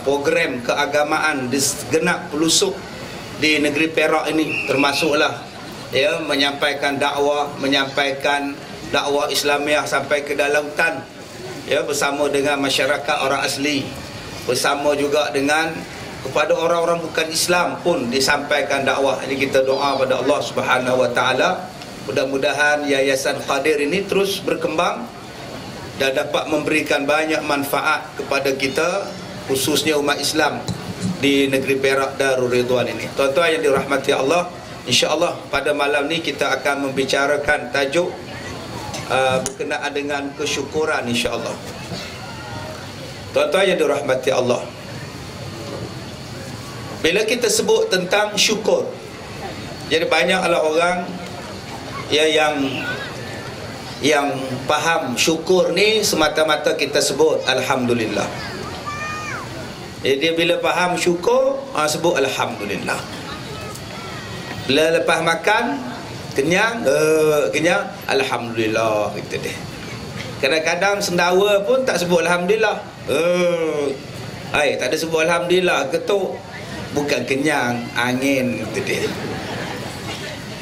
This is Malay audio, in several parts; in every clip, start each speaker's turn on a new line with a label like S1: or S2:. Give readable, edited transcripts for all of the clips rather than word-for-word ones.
S1: program keagamaan di segenap pelosok di negeri Perak ini, termasuklah ya menyampaikan dakwah Islamiah sampai ke dalam hutan ya, bersama dengan masyarakat orang asli, bersama juga dengan kepada orang-orang bukan Islam pun disampaikan dakwah. Ini kita doa pada Allah Subhanahu Wa Taala, mudah-mudahan Yayasan Qadir ini terus berkembang dan dapat memberikan banyak manfaat kepada kita, khususnya umat Islam di negeri Perak Darul Ridwan ini. Tuan-tuan yang dirahmati Allah, insya-Allah pada malam ni kita akan membicarakan tajuk berkenaan dengan kesyukuran, insya-Allah. Tuan-tuan yang dirahmati Allah, bila kita sebut tentang syukur, jadi banyaklah orang ya yang faham syukur ni semata-mata kita sebut alhamdulillah. Jadi bila faham syukur, sebut alhamdulillah. Bila lepas makan kenyang, alhamdulillah gitu deh. Kadang-kadang sendawa pun tak sebut alhamdulillah. Tak ada sebut alhamdulillah, ketuk bukan kenyang, angin gitu deh.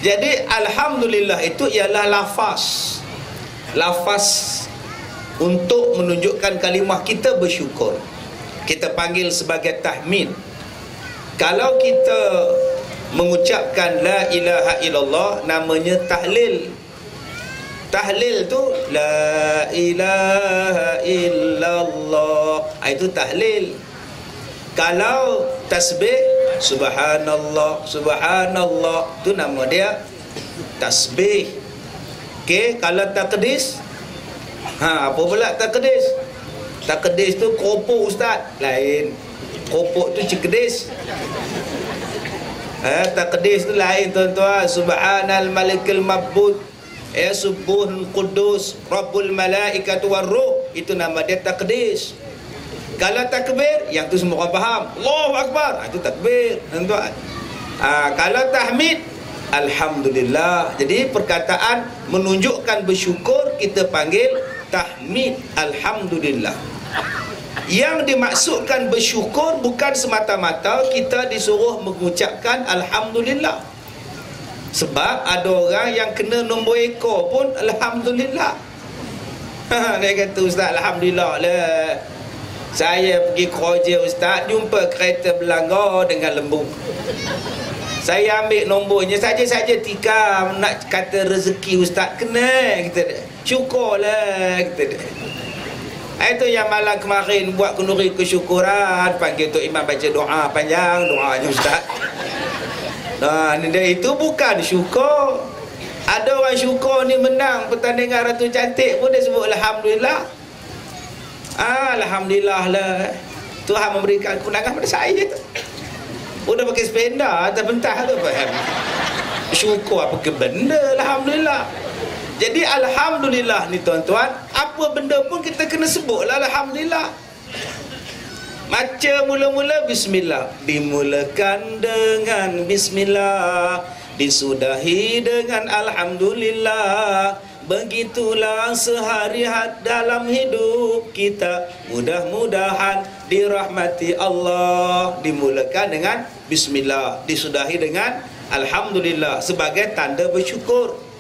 S1: Jadi alhamdulillah itu ialah lafaz untuk menunjukkan kalimah kita bersyukur. Kita panggil sebagai tahmid. Kalau kita mengucapkan la ilaha illallah, namanya tahlil. Tahlil tu la ilaha illallah, itu tahlil. Kalau tasbih subhanallah subhanallah, tu nama dia tasbih. Okey, kalau takdis, apa pula takdis? Takdis tu keropok ustaz, lain. Keropok tu cikdis. Takdis tu lain tuan-tuan. Subhanal malikil mabud, subuhul qudus rabbul malaikatu warruh, itu nama dia takdis. Kalau takbir, yang tu semua orang faham, Allahu Akbar, itu takbir tuan-tuan. Kalau tahmid, alhamdulillah. Jadi perkataan menunjukkan bersyukur kita panggil tahmid, alhamdulillah. Yang dimaksudkan bersyukur bukan semata-mata kita disuruh mengucapkan alhamdulillah. Sebab ada orang yang kena nombor ekor pun alhamdulillah. Dia kata, ustaz, alhamdulillah lah, saya pergi kerja ustaz, jumpa kereta berlanggar dengan lembu. Saya ambil nombornya saja-saja tikam, nak kata rezeki ustaz kena, kita syukurlah, kita. Itu yang malam kemarin buat kenduri kesyukuran, panggil Tok Imam baca doa panjang, doanya ustaz. Itu bukan syukur. Ada orang syukur ni menang pertandingan Ratu Cantik pun dia sebut alhamdulillah. Alhamdulillah lah, Tuhan memberikan kemenangan pada saya tu. Udah pakai sepeda atas pentah tu, faham? Syukur apa ke benda, alhamdulillah. Jadi alhamdulillah ni tuan-tuan, apa benda pun kita kena sebutlah alhamdulillah. Macam mula-mula bismillah, dimulakan dengan bismillah, disudahi dengan alhamdulillah. Begitulah sehari-hari dalam hidup kita, mudah-mudahan dirahmati Allah. Dimulakan dengan bismillah, disudahi dengan alhamdulillah sebagai tanda bersyukur.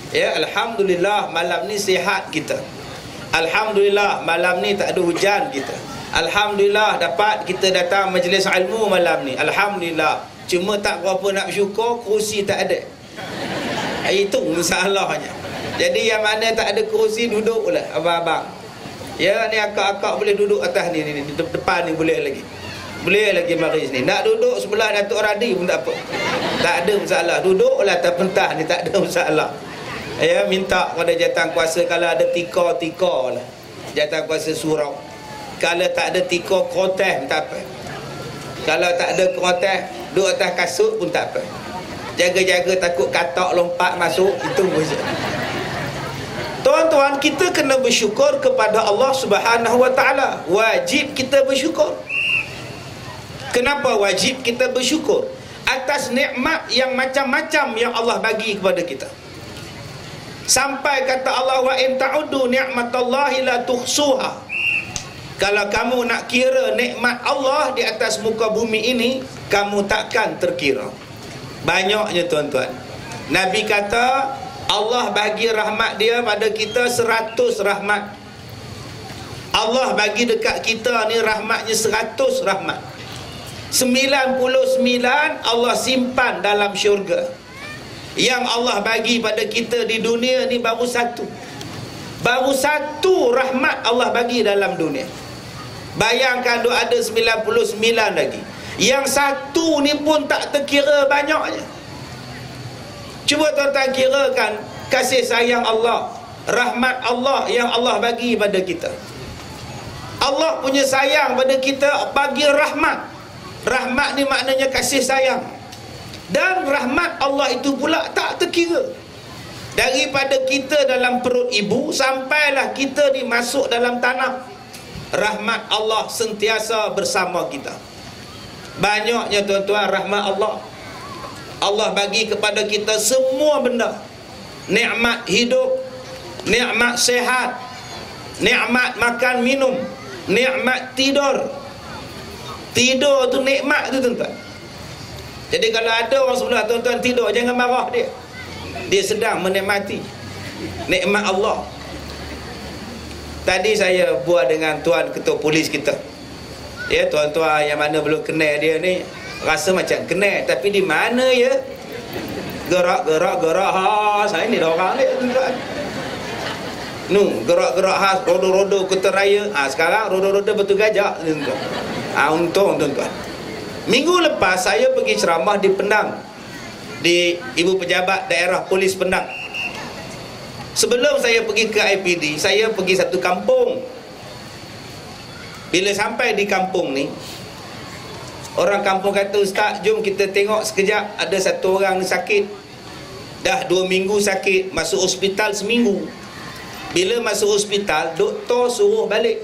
S1: Ya, alhamdulillah malam ni sihat kita. Alhamdulillah malam ni tak ada hujan kita. Alhamdulillah dapat kita datang majlis ilmu malam ni. Alhamdulillah. Cuma tak berapa nak bersyukur, kerusi tak ada. Itu masalahnya. Jadi yang mana tak ada kerusi, duduklah abang-abang. Ya, ni akak-akak boleh duduk atas ni, depan ni boleh lagi. Boleh lagi mari sini. Nak duduk sebelah Datuk Radi pun tak apa. Tak ada masalah. Duduklah atas pentah ni, tak ada masalah. Ya, minta pada jawatan kuasa kalau ada tika lah. Jawatan kuasa surau. Kalau tak ada tika, krotes tak apa. Kalau tak ada krotes, duduk atas kasut pun tak apa. Jaga-jaga takut katak lompat masuk, itu boleh. Tuan-tuan, kita kena bersyukur kepada Allah Subhanahu Wa Taala. Wajib kita bersyukur. Kenapa wajib kita bersyukur? Atas nikmat yang macam-macam yang Allah bagi kepada kita. Sampai kata Allah, wa in ta'uddu ni'matallahi la tuhsuha. Kalau kamu nak kira nikmat Allah di atas muka bumi ini, kamu takkan terkira. Banyaknya tuan-tuan. Nabi kata Allah bagi rahmat dia pada kita 100 rahmat. Allah bagi dekat kita ni rahmatnya 100 rahmat. 99 Allah simpan dalam syurga. Yang Allah bagi pada kita di dunia ni baru satu. Baru satu rahmat Allah bagi dalam dunia. Bayangkan duk ada 99 lagi. Yang satu ni pun tak terkira banyaknya. Cuba tuan-tuan kirakan kasih sayang Allah, rahmat Allah yang Allah bagi pada kita. Allah punya sayang pada kita bagi rahmat. Rahmat ni maknanya kasih sayang. Dan rahmat Allah itu pula tak terkira. Daripada kita dalam perut ibu sampailah kita ni masuk dalam tanah, rahmat Allah sentiasa bersama kita. Banyaknya tuan-tuan rahmat Allah. Allah bagi kepada kita semua benda. Nikmat hidup, nikmat sehat, nikmat makan minum, nikmat tidur. Tidur tu nikmat tu tuan-tuan. Jadi kalau ada orang sebelah tuan-tuan tidur, jangan marah dia. Dia sedang menikmati nikmat Allah. Tadi saya buat dengan tuan ketua polis kita. Ya, tuan-tuan yang mana belum kenal dia ni rasa macam kenal, tapi di mana ya? Gerak saya ni dah orang ni tuan-tuan. Gerak-gerak khas rodo-rodo kota raya. Sekarang rodo-rodo betul gajah tuan-tuan. Untung tuan-tuan. Minggu lepas saya pergi ceramah di Penang, di Ibu Pejabat Daerah Polis Penang. Sebelum saya pergi ke IPD, saya pergi satu kampung. Bila sampai di kampung ni, orang kampung kata, "Ustaz, jom kita tengok sekejap. Ada satu orang ni sakit. Dah 2 minggu sakit, masuk hospital seminggu." Bila masuk hospital, doktor suruh balik,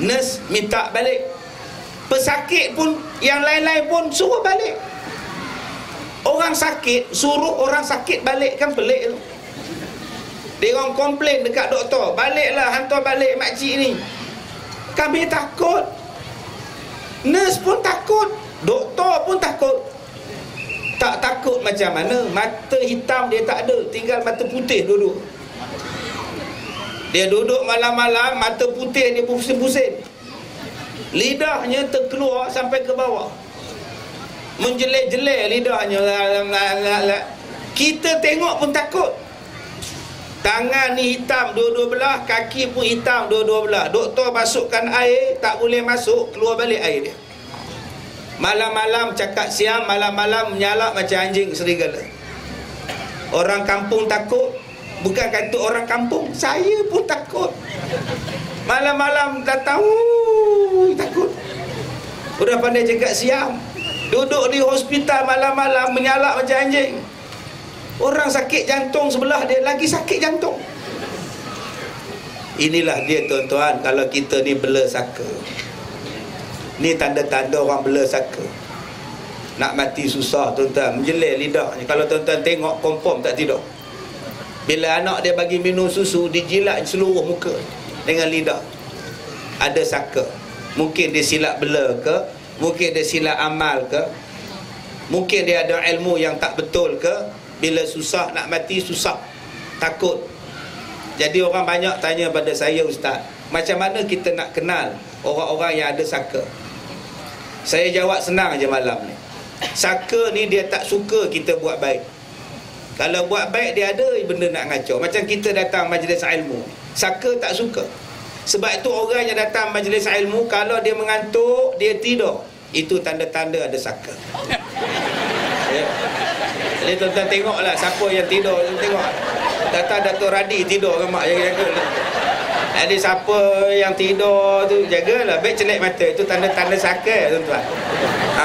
S1: nurse minta balik, pesakit pun, yang lain-lain pun suruh balik. Orang sakit suruh orang sakit balik, kan pelik tu. Dia orang komplain dekat doktor, "Baliklah, hantar balik makcik ni." Kami takut, nurse pun takut, doktor pun takut. Tak takut macam mana? Mata hitam dia tak ada, tinggal mata putih duduk. Dia duduk malam-malam, mata putih dia pusing-pusing, lidahnya terkeluar sampai ke bawah, menjelik-jelik lidahnya. Kita tengok pun takut. Tangan ni hitam dua-dua belah, kaki pun hitam dua-dua belah. Doktor masukkan air, tak boleh masuk, keluar balik air dia. Malam-malam cakap siam, malam-malam menyalak macam anjing serigala. Orang kampung takut. Bukan kata orang kampung, saya pun takut. Malam-malam datang, takut. Udah pandai cakap siam, duduk di hospital malam-malam menyalak macam anjing. Orang sakit jantung sebelah dia lagi sakit jantung. Inilah dia tuan-tuan, kalau kita ni bela saka. Ni tanda-tanda orang bela saka. Nak mati susah tuan-tuan, menjelir lidahnya. Kalau tuan-tuan tengok, confirm tak tidur. Bila anak dia bagi minum susu, dijilat seluruh muka dengan lidah. Ada saka. Mungkin dia silap bela ke, mungkin dia silap amal ke, mungkin dia ada ilmu yang tak betul ke. Bila susah nak mati, susah, takut. Jadi orang banyak tanya pada saya, "Ustaz, macam mana kita nak kenal orang-orang yang ada saka?" Saya jawab senang je malam ni. Saka ni dia tak suka kita buat baik. Kalau buat baik dia ada benda nak ngacau. Macam kita datang majlis ilmu, saka tak suka. Sebab itu orang yang datang majlis ilmu, kalau dia mengantuk, dia tidur, itu tanda-tanda ada saka. Ya. Jadi tuan-tuan tengoklah siapa yang tidur. Tengok datang Datuk Radi tidur ke mak, jaga-jaga. Jadi siapa yang tidur tu jagalah, baik celik mata. Itu tanda-tanda saka tuan-tuan.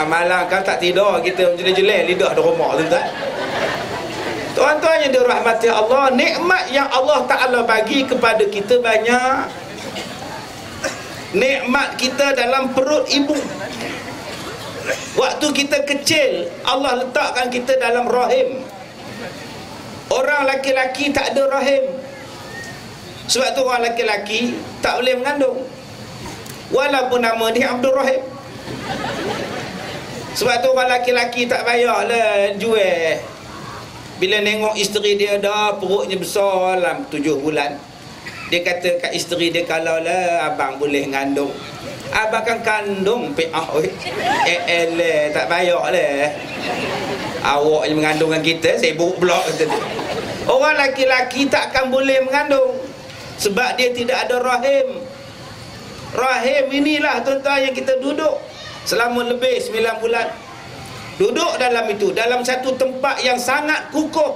S1: Malam kan tak tidur, kita jelek-jelek lidah di rumah tuan-tuan. Tuan-tuan yang dirahmati Allah, nikmat yang Allah Ta'ala bagi kepada kita banyak. Nikmat kita dalam perut ibu. Waktu kita kecil, Allah letakkan kita dalam rahim. Orang laki-laki tak ada rahim. Sebab tu orang lelaki tak boleh mengandung, walaupun nama dia Abdul Rahim. Sebab tu orang lelaki tak payahlah jual. Bila tengok isteri dia dah perutnya besar dalam 7 bulan, dia kata kat isteri dia, kalau lah abang boleh mengandung, abang kan kandung tak payahlah awak yang mengandungkan kita, sibuk pula kata dia. Orang lelaki takkan boleh mengandung sebab dia tidak ada rahim. Rahim inilah tuan-tuan yang kita duduk selama lebih 9 bulan. Duduk dalam itu, dalam satu tempat yang sangat kukuh.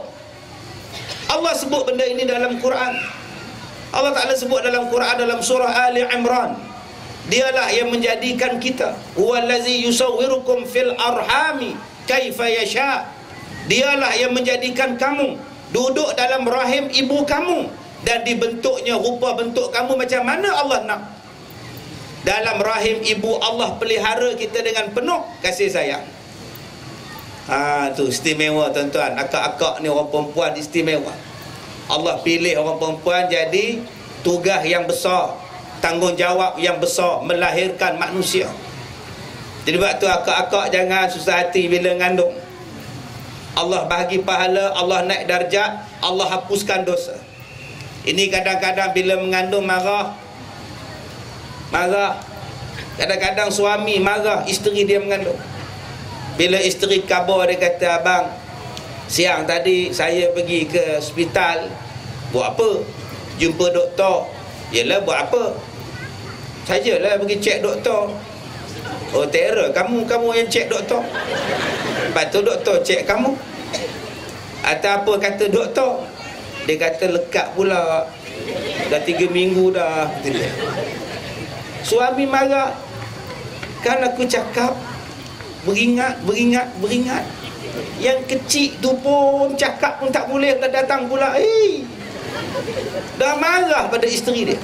S1: Allah sebut benda ini dalam Quran. Allah Ta'ala sebut dalam Quran, dalam surah Ali Imran, dialah yang menjadikan kita, huwallazi yusawwirukum fil arhami kaifa yasha. Dialah yang menjadikan kamu duduk dalam rahim ibu kamu dan dibentuknya rupa bentuk kamu macam mana Allah nak. Dalam rahim ibu Allah pelihara kita dengan penuh kasih sayang. Tu istimewa tuan-tuan. Akak-akak ni orang perempuan istimewa. Allah pilih orang perempuan jadi tugas yang besar, tanggungjawab yang besar, melahirkan manusia. Jadi waktu akak-akak jangan susah hati bila mengandung. Allah bagi pahala, Allah naik darjat, Allah hapuskan dosa. Ini kadang-kadang bila mengandung marah. Kadang-kadang suami marah isteri dia mengandung. Bila isteri khabar, dia kata, abang, siang tadi saya pergi ke hospital. Buat apa? Jumpa doktor. Yelah, buat apa? Sajalah pergi cek doktor. Oh, terror. Kamu yang cek doktor. Lepas tu doktor cek kamu. Atau apa kata doktor? Dia kata lekat pula. Dah 3 minggu dah. Suami marah. Kan aku cakap beringat. Yang kecil tu pun cakap pun tak boleh, dah datang pula. Dah marah pada isteri dia.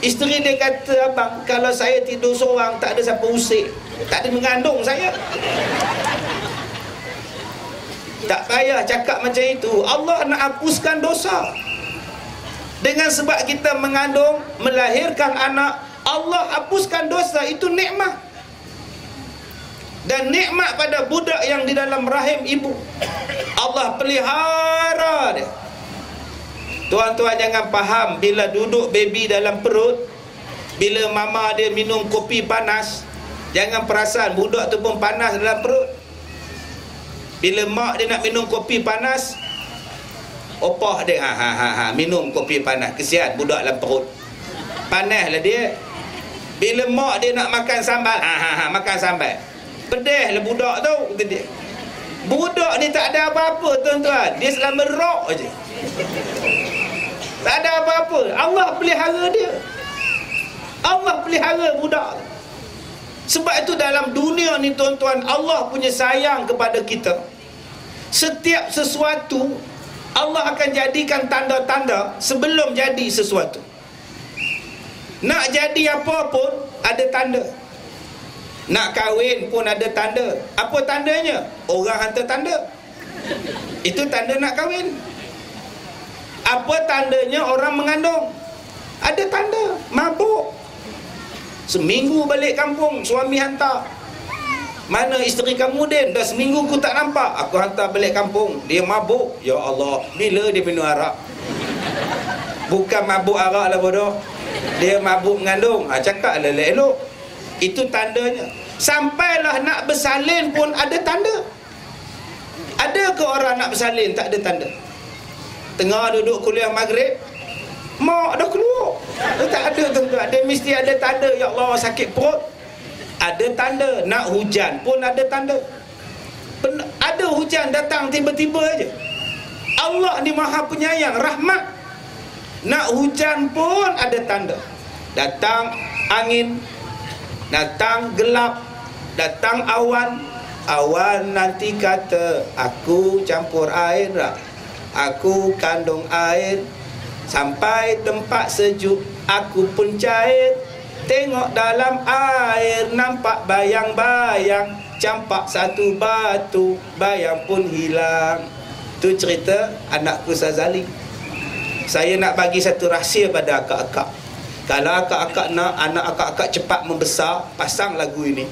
S1: Isteri dia kata, abang, kalau saya tidur seorang tak ada siapa usik, tak ada mengandung saya. Tak payah cakap macam itu. Allah nak hapuskan dosa. Dengan sebab kita mengandung, melahirkan anak, Allah hapuskan dosa. Itu nikmat. Dan nikmat pada budak yang di dalam rahim ibu, Allah pelihara dia. Tuan-tuan jangan faham bila duduk baby dalam perut, bila mama dia minum kopi panas, jangan perasan budak tu pun panas dalam perut. Bila mak dia nak minum kopi panas, opah dia minum kopi panas. Kesian budak dalam perut, panaslah dia. Bila mak dia nak makan sambal, makan sambal. Pedih lah budak tu, kata dia. Budak ni tak ada apa-apa tuan-tuan, dia selama rock aje. Tak ada apa-apa. Allah pelihara dia. Allah pelihara budak. Sebab itu dalam dunia ni tuan-tuan, Allah punya sayang kepada kita. Setiap sesuatu Allah akan jadikan tanda-tanda sebelum jadi sesuatu. Nak jadi apa pun ada tanda. Nak kahwin pun ada tanda. Apa tandanya? Orang hantar tanda. Itu tanda nak kahwin. Apa tandanya orang mengandung? Ada tanda. Mabuk. Seminggu balik kampung, suami hantar. Mana isteri kamu, Din? Dah seminggu aku tak nampak. Aku hantar balik kampung. Dia mabuk. Ya Allah, bila dia minum arak? Bukan mabuk arak lah bodoh. Dia mabuk mengandung. Cakap lah elok. Itu tandanya. Sampailah nak bersalin pun ada tanda. Ada ke orang nak bersalin tak ada tanda? Tengah duduk kuliah maghrib, mak dah keluar. Tak ada tuan-tuan. Dia mesti ada tanda. Ya Allah, sakit perut. Ada tanda. Nak hujan pun ada tanda. Ada hujan datang tiba-tiba aja. Allah ni maha penyayang, rahmat. Nak hujan pun ada tanda. Datang angin, datang gelap, datang awan. Awan nanti kata, aku campur air tak? Aku kandung air. Sampai tempat sejuk, aku pun cair. Tengok dalam air, nampak bayang-bayang. Campak satu batu, bayang pun hilang. Tu cerita anakku Sazali. Saya nak bagi satu rahsia pada akak-akak. Kalau akak-akak nak anak akak-akak cepat membesar, pasang lagu ini,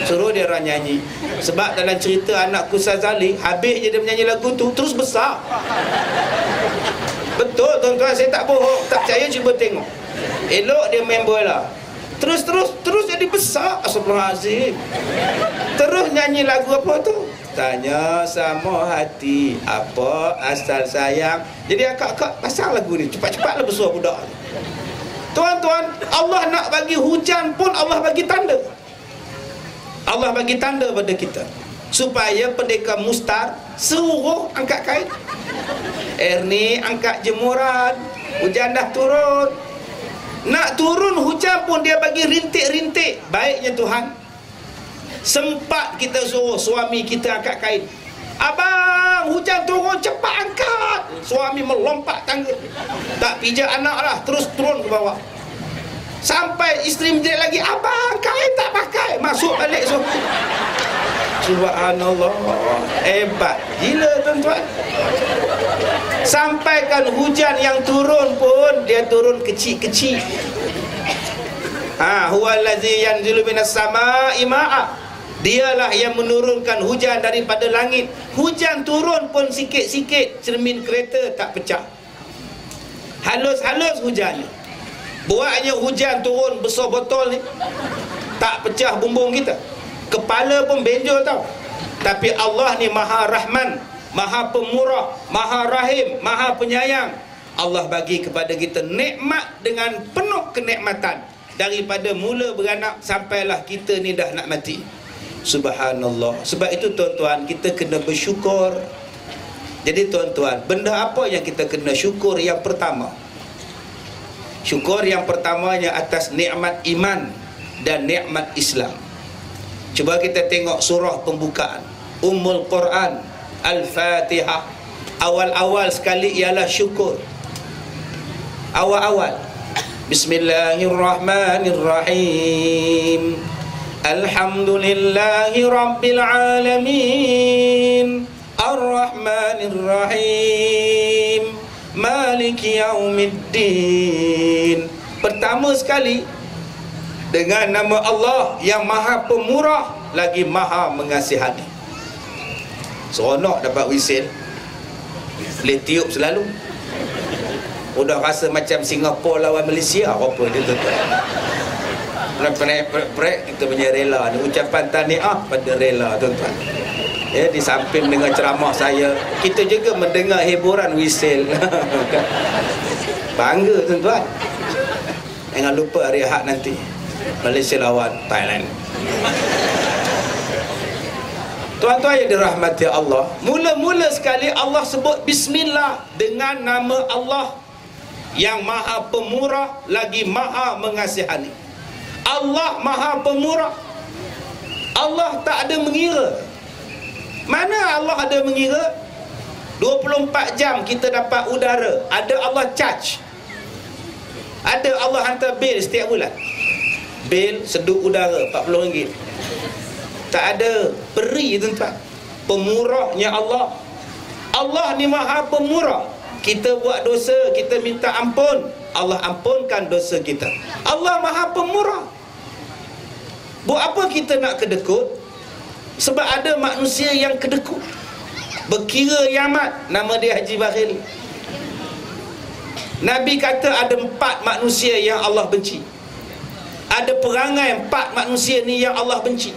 S1: suruh dia orang nyanyi. Sebab dalam cerita anakku Sazali, habis je dia menyanyi lagu tu, terus besar. Betul tuan-tuan, saya tak bohong. Tak percaya cuba tengok. Elok dia main bola, terus jadi besar. Astagfirullahalazim. Terus nyanyi lagu apa tu? Tanya sama hati, apa asal sayang. Jadi akak-akak pasang lagu ni, cepat-cepatlah besar budak. Tuan-tuan, Allah nak bagi hujan pun Allah bagi tanda. Allah bagi tanda pada kita supaya pendekar mustar suruh angkat kain. Ni angkat jemuran, hujan dah turun. Nak turun hujan pun dia bagi rintik-rintik. Baiknya Tuhan, sempat kita suruh suami kita angkat kain. Abang, hujan turun, cepat angkat. Suami melompat tangga, tak pijak anak lah, terus turun ke bawah. Sampai isteri menjerit lagi, abang, kain tak pakai. Masuk balik suami. Subhanallah, hebat gila tuan-tuan. Sampaikan hujan yang turun pun dia turun kecil-kecil. Huwallazi yanzilu minas samaa'i ma'a. Dialah yang menurunkan hujan daripada langit. Hujan turun pun sikit-sikit, cermin kereta tak pecah. Halus-halus hujannya. Buatnya hujan turun besar botol ni, tak pecah bumbung kita. Kepala pun benjol tau. Tapi Allah ni Maha Rahman, Maha Pemurah, Maha Rahim, Maha Penyayang. Allah bagi kepada kita nikmat dengan penuh kenikmatan. Daripada mula beranak sampailah kita ni dah nak mati. Subhanallah. Sebab itu tuan-tuan, kita kena bersyukur. Jadi tuan-tuan, benda apa yang kita kena syukur? Yang pertama, syukur yang pertamanya atas nikmat iman dan nikmat Islam. Cuba kita tengok surah pembukaan Ummul Quran, Al-Fatihah. Awal-awal sekali ialah syukur. Awal-awal, Bismillahirrahmanirrahim. Alhamdulillahi Rabbil Alamin, Ar-Rahmanir-Rahim, Maliki Yaumiddin. Pertama sekali dengan nama Allah yang Maha Pemurah lagi Maha Mengasihani. Seronok dapat whistle, boleh tiup selalu. Udah rasa macam Singapura lawan Malaysia apa dia tuan-tuan. Prek kita punya rela ni, ucapan tahniah pada rela tuan-tuan. Ya, di samping dengan ceramah saya, kita juga mendengar hiburan whistle. Bangga tuan-tuan. Jangan lupa hari Ahad nanti Malaysia lawan Thailand. Tuan-tuan yang dirahmati Allah, mula-mula sekali Allah sebut Bismillah dengan nama Allah yang Maha Pemurah lagi Maha Mengasihani. Allah Maha Pemurah. Allah tak ada mengira. Mana Allah ada mengira? 24 jam kita dapat udara, ada Allah charge. Ada Allah hantar bil setiap bulan. Bil seduk udara RM40. Tak ada peri tuan-tuan. Pemurahnya Allah. Allah ni Maha Pemurah. Kita buat dosa, kita minta ampun, Allah ampunkan dosa kita. Allah Maha Pemurah. Buat apa kita nak kedekut? Sebab ada manusia yang kedekut, berkira yamat. Nama dia Haji Bakhil. Nabi kata ada 4 manusia yang Allah benci. Ada perangai 4 manusia ni yang Allah benci.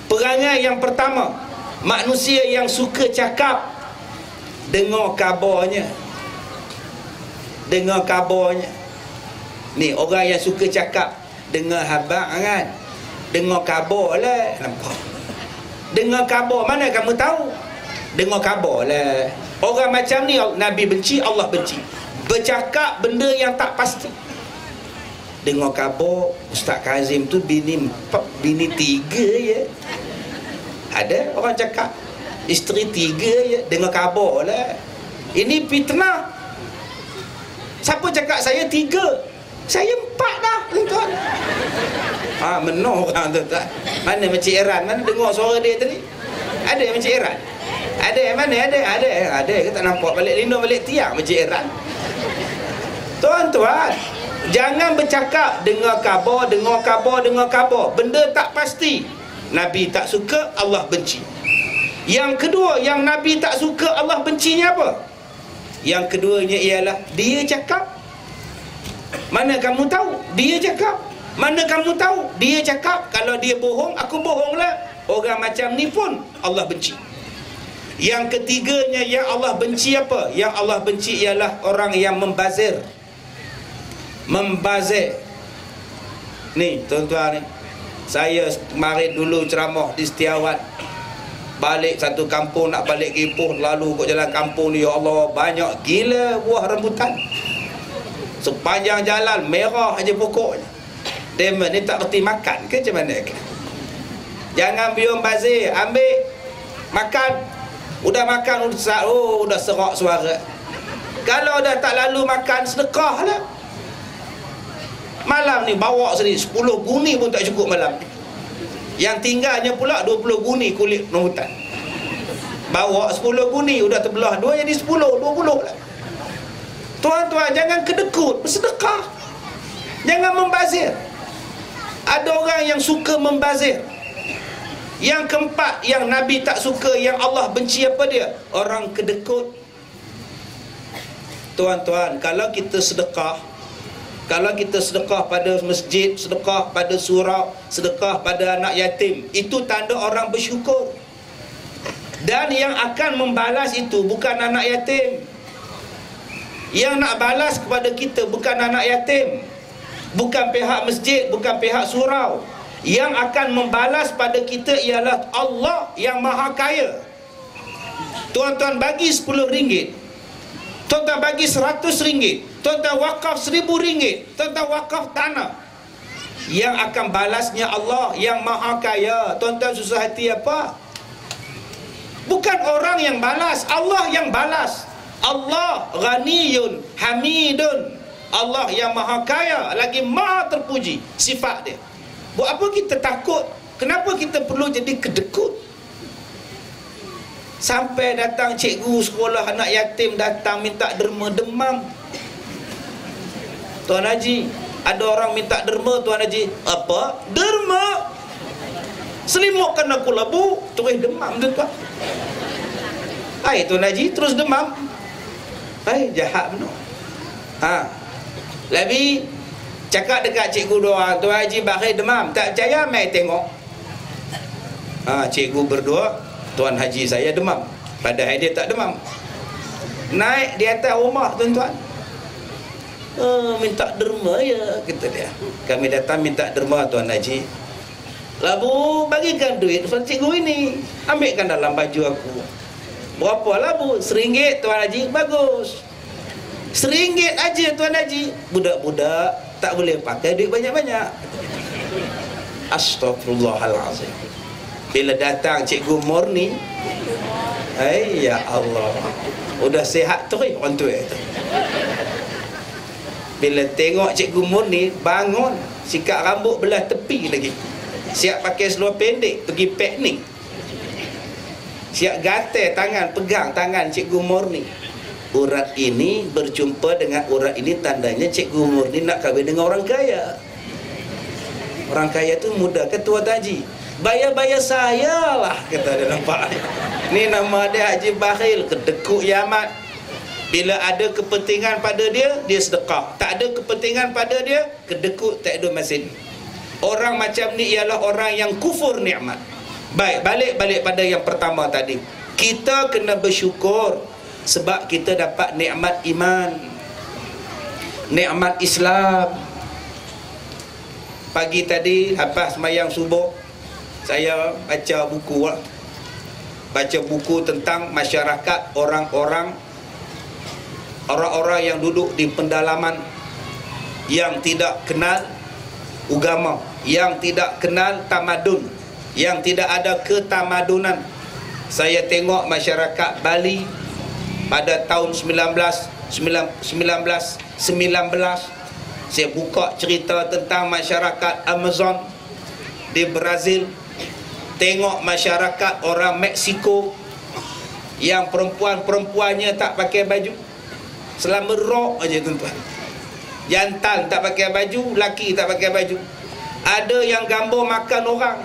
S1: Perangai yang pertama, manusia yang suka cakap, dengar kabarnya. Dengar kabarnya. Ni orang yang suka cakap, dengar khabar kan, dengar kabar lah. Nampak? Dengar kabar, mana kamu tahu? Dengar kabar lah. Orang macam ni Nabi benci, Allah benci. Bercakap benda yang tak pasti. Dengar kabar Ustaz Kazim tu bini 3 je. Ada orang cakap isteri 3 je. Dengar kabar lah. Ini fitnah. Siapa cakap saya 3? Saya 4 dah tuan. Menor orang tuan. Mana Encik Eran? Mana dengar suara dia tadi? Ada Encik Eran? Ada mana? Ada ke tak nampak balik lindung balik tiang Encik Eran? Tuan-tuan, jangan bercakap dengar khabar, dengar khabar, dengar khabar. Benda tak pasti. Nabi tak suka, Allah benci. Yang kedua, yang Nabi tak suka, Allah bencinya apa? Yang keduanya ialah dia cakap. Mana kamu tahu? Dia cakap. Mana kamu tahu? Dia cakap. Kalau dia bohong, aku bohonglah. Orang macam ni pun Allah benci. Yang ketiganya yang Allah benci apa? Yang Allah benci ialah orang yang membazir. Membazir. Ni tuan-tuan ni, saya kemarin dulu ceramah di Setiawan. Balik satu kampung, nak balik Ipoh, lalu kok jalan kampung ni, ya Allah, banyak gila buah rambutan. Sepanjang jalan merah aja pokoknya. Demon ni tak reti makan ke macam mana ke? Jangan biar bazir, ambil makan. Udah makan, udah serak suara. Kalau dah tak lalu makan, sedekah lah. Malam ni bawa sendiri 10 guni pun tak cukup malam. Yang tinggalnya pula 20 guni kulit rambutan. Bawa 10 guni, udah terbelah 2 jadi 10, 20 lah. Tuan-tuan, jangan kedekut, bersedekah. Jangan membazir. Ada orang yang suka membazir. Yang keempat, yang Nabi tak suka, yang Allah benci apa dia? Orang kedekut. Tuan-tuan, kalau kita sedekah, kalau kita sedekah pada masjid, sedekah pada surau, sedekah pada anak yatim, itu tanda orang bersyukur. Dan yang akan membalas itu bukan anak yatim. Yang nak balas kepada kita bukan anak yatim, bukan pihak masjid, bukan pihak surau. Yang akan membalas pada kita ialah Allah yang Maha Kaya. Tuan-tuan bagi RM10, tuan-tuan bagi RM100, tuan-tuan wakaf RM1000, tuan-tuan wakaf tanah. Yang akan balasnya Allah yang Maha Kaya. Tuan-tuan susah hati apa? Bukan orang yang balas, Allah yang balas. Allah ghaniyun hamidun. Allah yang Maha Kaya, lagi Maha terpuji sifat dia. Buat apa kita takut? Kenapa kita perlu jadi kedekut? Sampai datang cikgu sekolah anak yatim datang minta derma, demam. Tuan Haji, ada orang minta derma, Tuan Haji. Apa? Derma? Selimutkan aku labu, terus demam tuan-tuan. Hai Tuan Haji, terus demam. Hai, jahat benar. Lebih cakap dekat cikgu doa, Tuan Haji Bakhir demam. Tak percaya, mai tengok. Cikgu berdua, Tuan Haji saya demam, padahal dia tak demam. Naik di atas rumah tuan-tuan, minta derma ya, kata dia. Kami datang minta derma Tuan Haji. Labu bagikan duit Tuan cikgu ini, ambilkan dalam baju aku. Berapa labu? RM1 Tuan Haji. Bagus, RM1 aja Tuan Haji. Budak-budak tak boleh pakai duit banyak-banyak. Astaghfirullahalazim. Bila datang Cikgu Murni, ya Allah, udah sihat tu orang tu itu. Bila tengok Cikgu Murni, bangun, sikat rambut belah tepi lagi, siap pakai seluar pendek pergi piknik, siap gatal tangan, pegang tangan Cikgu Murni. Urat ini berjumpa dengan urat ini, tandanya Cikgu Murni nak kahwin dengan orang kaya. Orang kaya tu muda ke Tuan Haji? Bayar-bayar saya lah, kata dia. Nampak ni nama dia Haji Bakhil, kedekut Yamat. Bila ada kepentingan pada dia, dia sedekah. Tak ada kepentingan pada dia, kedekut tak ada mesin. Orang macam ni ialah orang yang kufur nikmat. Baik, balik pada yang pertama tadi. Kita kena bersyukur sebab kita dapat nikmat iman, nikmat Islam. Pagi tadi lepas sembahyang subuh, saya baca buku lah. Baca buku tentang masyarakat orang-orang yang duduk di pendalaman, yang tidak kenal agama, yang tidak kenal tamadun, yang tidak ada ketamadunan. Saya tengok masyarakat Bali pada tahun 1919. Saya buka cerita tentang masyarakat Amazon di Brazil. Tengok masyarakat orang Meksiko yang perempuan-perempuannya tak pakai baju, selama rok aja tuan-tuan. Jantan tak pakai baju, laki tak pakai baju. Ada yang gambar makan orang,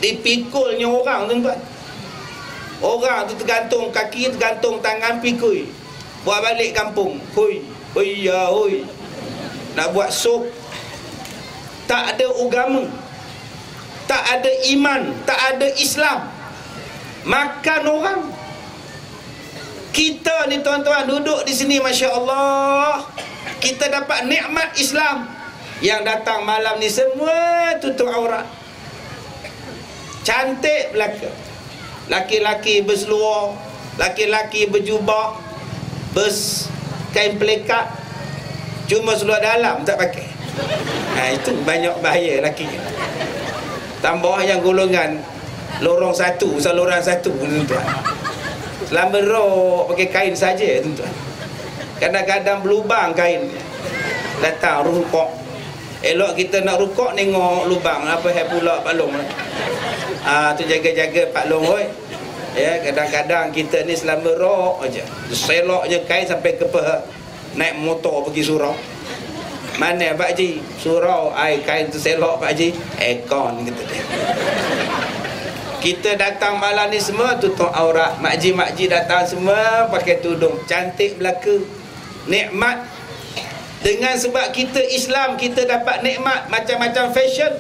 S1: dipikulnya orang, tuan-tuan. Orang tu tergantung kaki, tergantung tangan, pikul. Buat balik kampung. Hoi, hoi ya hoi. Nak buat sup. Tak ada agama, tak ada iman, tak ada Islam. Makan orang. Kita ni tuan-tuan duduk di sini, Masya Allah, kita dapat nikmat Islam. Yang datang malam ni semua tutup aurat, cantik belaka. Laki-laki berseluar, laki-laki berjubah, kain pelekat, cuma seluar dalam tak pakai. Itu banyak bahaya laki. Tambah yang golongan lorong satu, saluran satu, tuan-tuan. Selama rok pakai kain saja, tuan-tuan. Kadang-kadang berlubang kain. Datang rukuk. Elok kita nak rukuk, nengok lubang. Apa hai pula Pak Long. Tu jaga-jaga Pak Long, oi. Ya, kadang-kadang kita ni selama rok aja. Selok je kain sampai ke paha. Naik motor pergi surau. Mana Pak Ji? Surau, kain tu selok Pak Ji. Ekon kata dia. Kita datang malam ni semua tutup aurat. Makji-makji datang semua pakai tudung, cantik belaka. Nikmat. Dengan sebab kita Islam, kita dapat nikmat macam-macam fashion.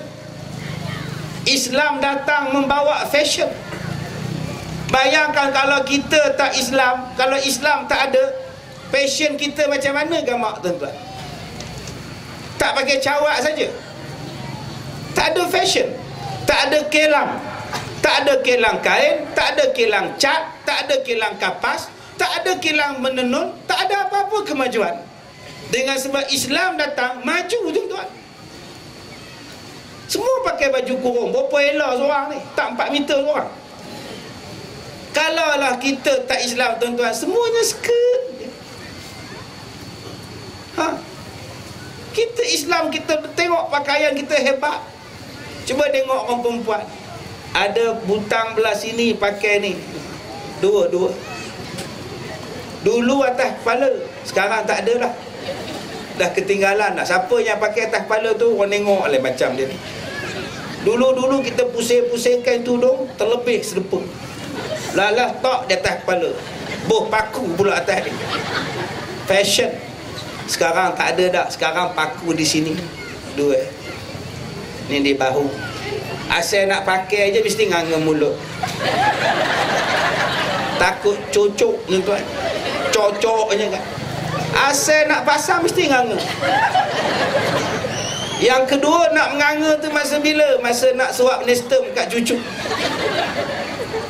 S1: Islam datang membawa fashion. Bayangkan kalau kita tak Islam, kalau Islam tak ada, fashion kita macam mana gamak, tuan-tuan? Tak pakai cawak saja, tak ada fashion. Tak ada kelang, tak ada kilang kain, tak ada kilang cat, tak ada kilang kapas, tak ada kilang menenun, tak ada apa-apa kemajuan. Dengan sebab Islam datang, maju, tuan-tuan. Semua pakai baju kurung. Berapa elok seorang ni? Tak 4 meter seorang. Kalaulah kita tak Islam, tuan-tuan, semuanya skirt. Kita Islam, kita tengok pakaian kita hebat. Cuba tengok orang perempuan. Ada butang belah sini pakai ni. Dua. Dulu atas kepala, sekarang tak ada dah. Dah ketinggalan dah. Siapa yang pakai atas kepala tu, orang tengok lah macam dia ni. Dulu kita pusing-pusingkan tudung, terlebih sedepung. Lalah tok di atas kepala. Boh paku pula atas ni. Fashion. Sekarang tak ada dah. Sekarang paku di sini. Dua. Ni di bahu. Asal nak pakai je mesti nganga mulut. Takut cocok, tuan. Cocok je kan. Asal nak pasang mesti nganga. Yang kedua nak menganga tu masa bila? Masa nak suap nestem kat cucu.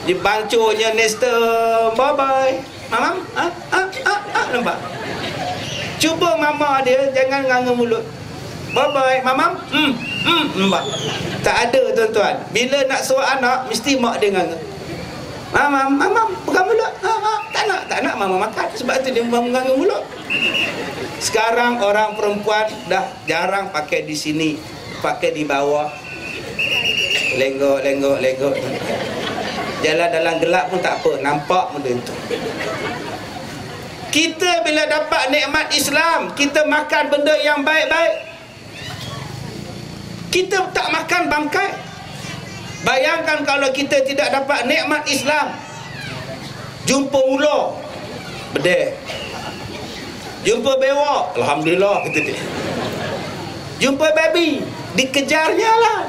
S1: Dibancurnya nestem. Bye-bye Mamam. Nampak? Cuba mama dia jangan nganga mulut. Bye-bye Mamam. Nampak? Tak ada, tuan-tuan. Bila nak suap anak mesti mak dia nganga. Mamam pegang mulut. Tak nak mama makan. Sebab tu dia menganga mulut. Sekarang orang perempuan dah jarang pakai di sini, pakai di bawah. Lenggok. Jalan dalam gelap pun tak apa, nampak benda itu. Kita bila dapat nikmat Islam, kita makan benda yang baik-baik. Kita tak makan bangkai. Bayangkan kalau kita tidak dapat nikmat Islam. Jumpa ular, bedek. Jumpa bewak, alhamdulillah, kata dia. Jumpa babi, dikejarnya lah.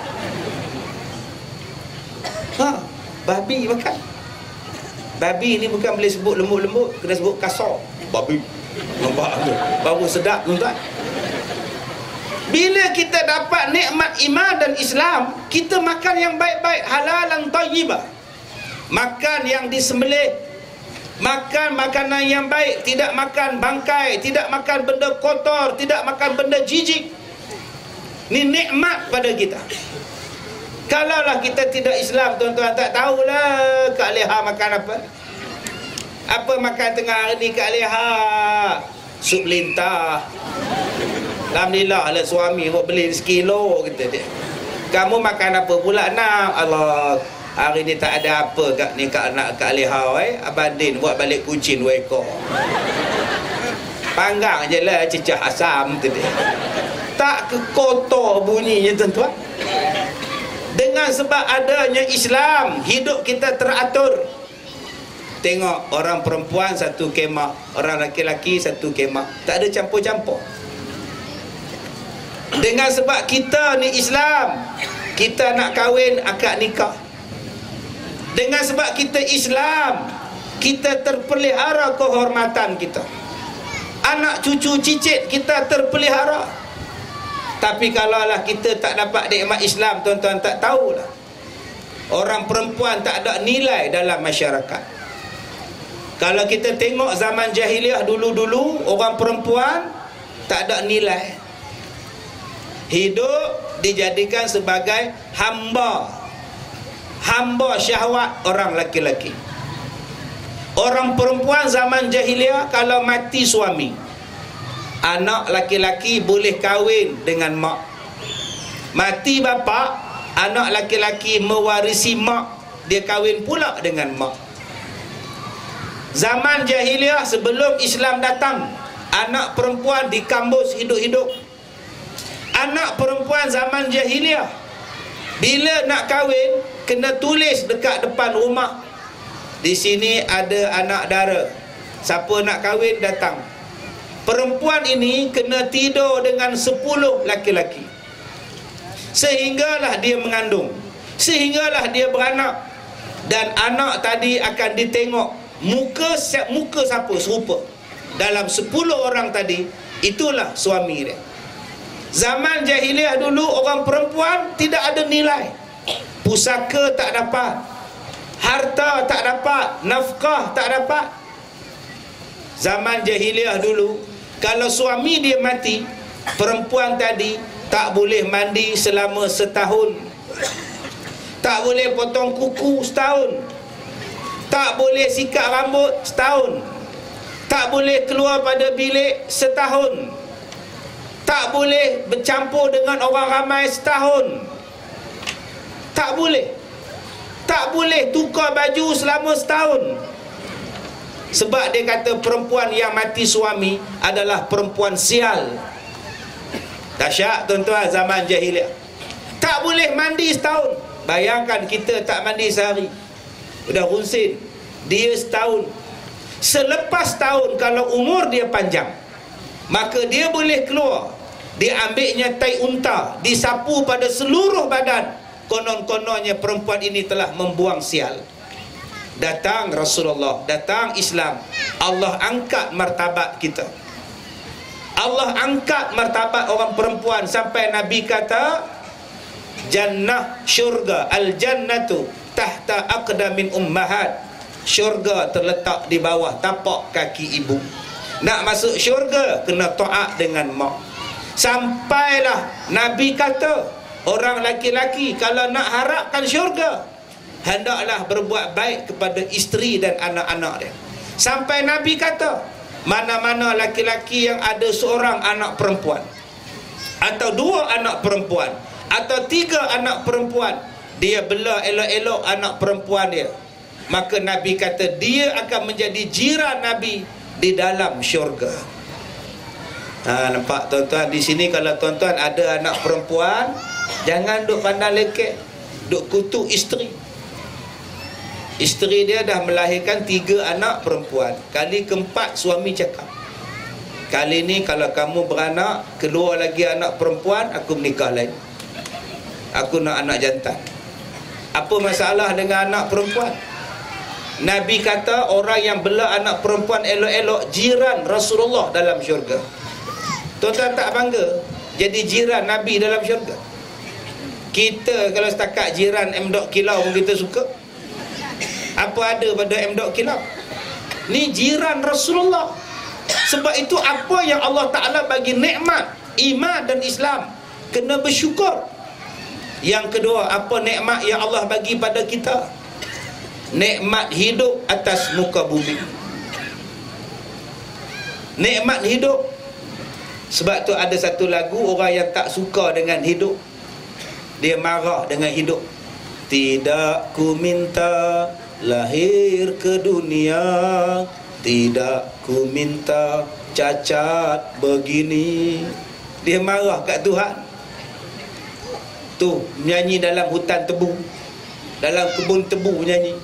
S1: Babi makan. Babi ni bukan boleh sebut lembut-lembut, kena sebut kasar. Babi. Nampak tu? Baru sedap, tuan. Bila kita dapat nikmat iman dan Islam, kita makan yang baik-baik, halalan thayyibah. Makan yang disembelih. Makan makanan yang baik, tidak makan bangkai, tidak makan benda kotor, tidak makan benda jijik. Ini nikmat pada kita. Kalaulah kita tidak Islam, tuan-tuan, tak tahulah Kak Leha makan apa. Apa makan tengah hari ni Kak Leha? Sup lintah. Alhamdulillah lah suami buat beli sekilo, kata dia. Kamu makan apa pula nak? Allah, hari ni tak ada apa kat ni Kak nak Kak Leha. Abang Din buat balik kucing 2 ekor. Panggang je lah cecah asam tu dia. Tak ke kotor bunyinya tuan-tuan. Dengan sebab adanya Islam, hidup kita teratur. Tengok orang perempuan satu kemah, orang lelaki satu kemah, tak ada campur-campur. Dengan sebab kita ni Islam, kita nak kahwin akad nikah. Dengan sebab kita Islam, kita terpelihara kehormatan kita. Anak cucu cicit kita terpelihara. Tapi kalaulah kita tak dapat nikmat Islam, tuan-tuan tak tahulah. Orang perempuan tak ada nilai dalam masyarakat. Kalau kita tengok zaman jahiliah dulu-dulu, orang perempuan tak ada nilai. Hidup dijadikan sebagai hamba. Hamba syahwat orang laki-laki. Orang perempuan zaman jahiliah kalau mati suami, anak laki-laki boleh kahwin dengan mak. Mati bapa, anak laki-laki mewarisi mak, dia kahwin pula dengan mak. Zaman jahiliah sebelum Islam datang, anak perempuan dikambus hidup-hidup. Anak perempuan zaman jahiliah bila nak kahwin kena tulis dekat depan rumah, di sini ada anak dara, siapa nak kahwin datang. Perempuan ini kena tidur dengan 10 laki-laki, sehinggalah dia mengandung, sehinggalah dia beranak. Dan anak tadi akan ditengok muka siapa serupa. Dalam 10 orang tadi, itulah suami dia. Zaman jahiliah dulu orang perempuan tidak ada nilai. Pusaka tak dapat, harta tak dapat, nafkah tak dapat. Zaman jahiliah dulu, kalau suami dia mati, perempuan tadi tak boleh mandi selama setahun, tak boleh potong kuku setahun, tak boleh sikat rambut setahun, tak boleh keluar pada bilik setahun, tak boleh bercampur dengan orang ramai setahun, tak boleh. Tak boleh tukar baju selama setahun. Sebab dia kata perempuan yang mati suami adalah perempuan sial. Dahsyat tuan-tuan zaman jahiliah. Tak boleh mandi setahun. Bayangkan kita tak mandi sehari, udah runsin. Dia setahun. Selepas tahun kalau umur dia panjang, maka dia boleh keluar. Dia ambilnya tai unta, disapu pada seluruh badan. Konon-kononnya perempuan ini telah membuang sial. Datang Rasulullah, datang Islam, Allah angkat martabat kita. Allah angkat martabat orang perempuan sampai Nabi kata, jannah, syurga, al-jannatu tahta aqdamin ummahat. Syurga terletak di bawah tapak kaki ibu. Nak masuk syurga kena taat dengan mak. Sampailah Nabi kata, orang laki-laki kalau nak harapkan syurga, hendaklah berbuat baik kepada isteri dan anak-anak dia. Sampai Nabi kata, mana-mana laki-laki yang ada seorang anak perempuan, atau 2 anak perempuan, atau 3 anak perempuan, dia bela elok-elok anak perempuan dia, maka Nabi kata dia akan menjadi jiran Nabi di dalam syurga. Nampak tuan-tuan, di sini kalau tuan-tuan ada anak perempuan, jangan duk pandang lekek, duk kutuk isteri. Isteri dia dah melahirkan 3 anak perempuan. Kali keempat suami cakap, kali ni kalau kamu beranak, keluar lagi anak perempuan, aku menikah lain. Aku nak anak jantan. Apa masalah dengan anak perempuan? Nabi kata orang yang bela anak perempuan elok-elok jiran Rasulullah dalam syurga. Tuan-tuan tak bangga jadi jiran Nabi dalam syurga? Kita kalau setakat jiran M. Kilau pun kita suka. Apa ada pada M. Kilau? Ni jiran Rasulullah. Sebab itu apa yang Allah Ta'ala bagi nikmat iman dan Islam, kena bersyukur. Yang kedua, apa nikmat yang Allah bagi pada kita? Nikmat hidup atas muka bumi. Nikmat hidup. Sebab tu ada satu lagu, orang yang tak suka dengan hidup, dia marah dengan hidup. Tidak ku minta lahir ke dunia, tidak ku minta cacat begini. Dia marah kat Tuhan. Tu menyanyi dalam hutan tebu, dalam kebun tebu nyanyi,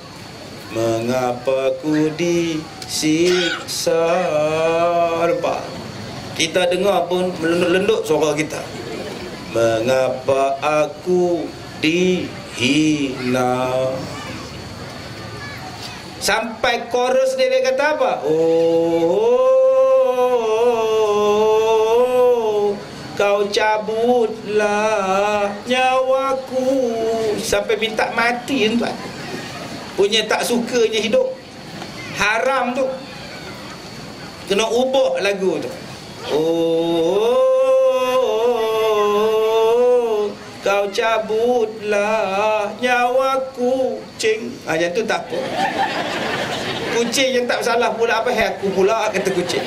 S1: mengapa ku disiksa. Nampak? Kita dengar pun melenduk suara kita. Mengapa aku dihina. Sampai chorus dia kata apa? Oh, kau cabutlah nyawaku. Sampai minta mati tuan. Punya tak sukanya hidup. Haram tu. Kena ubah lagu tu. Oh, kau cabutlah nyawaku. Kucing. Yang tu tak apa. Kucing yang tak bersalah pula apa? Aku pula kata kucing.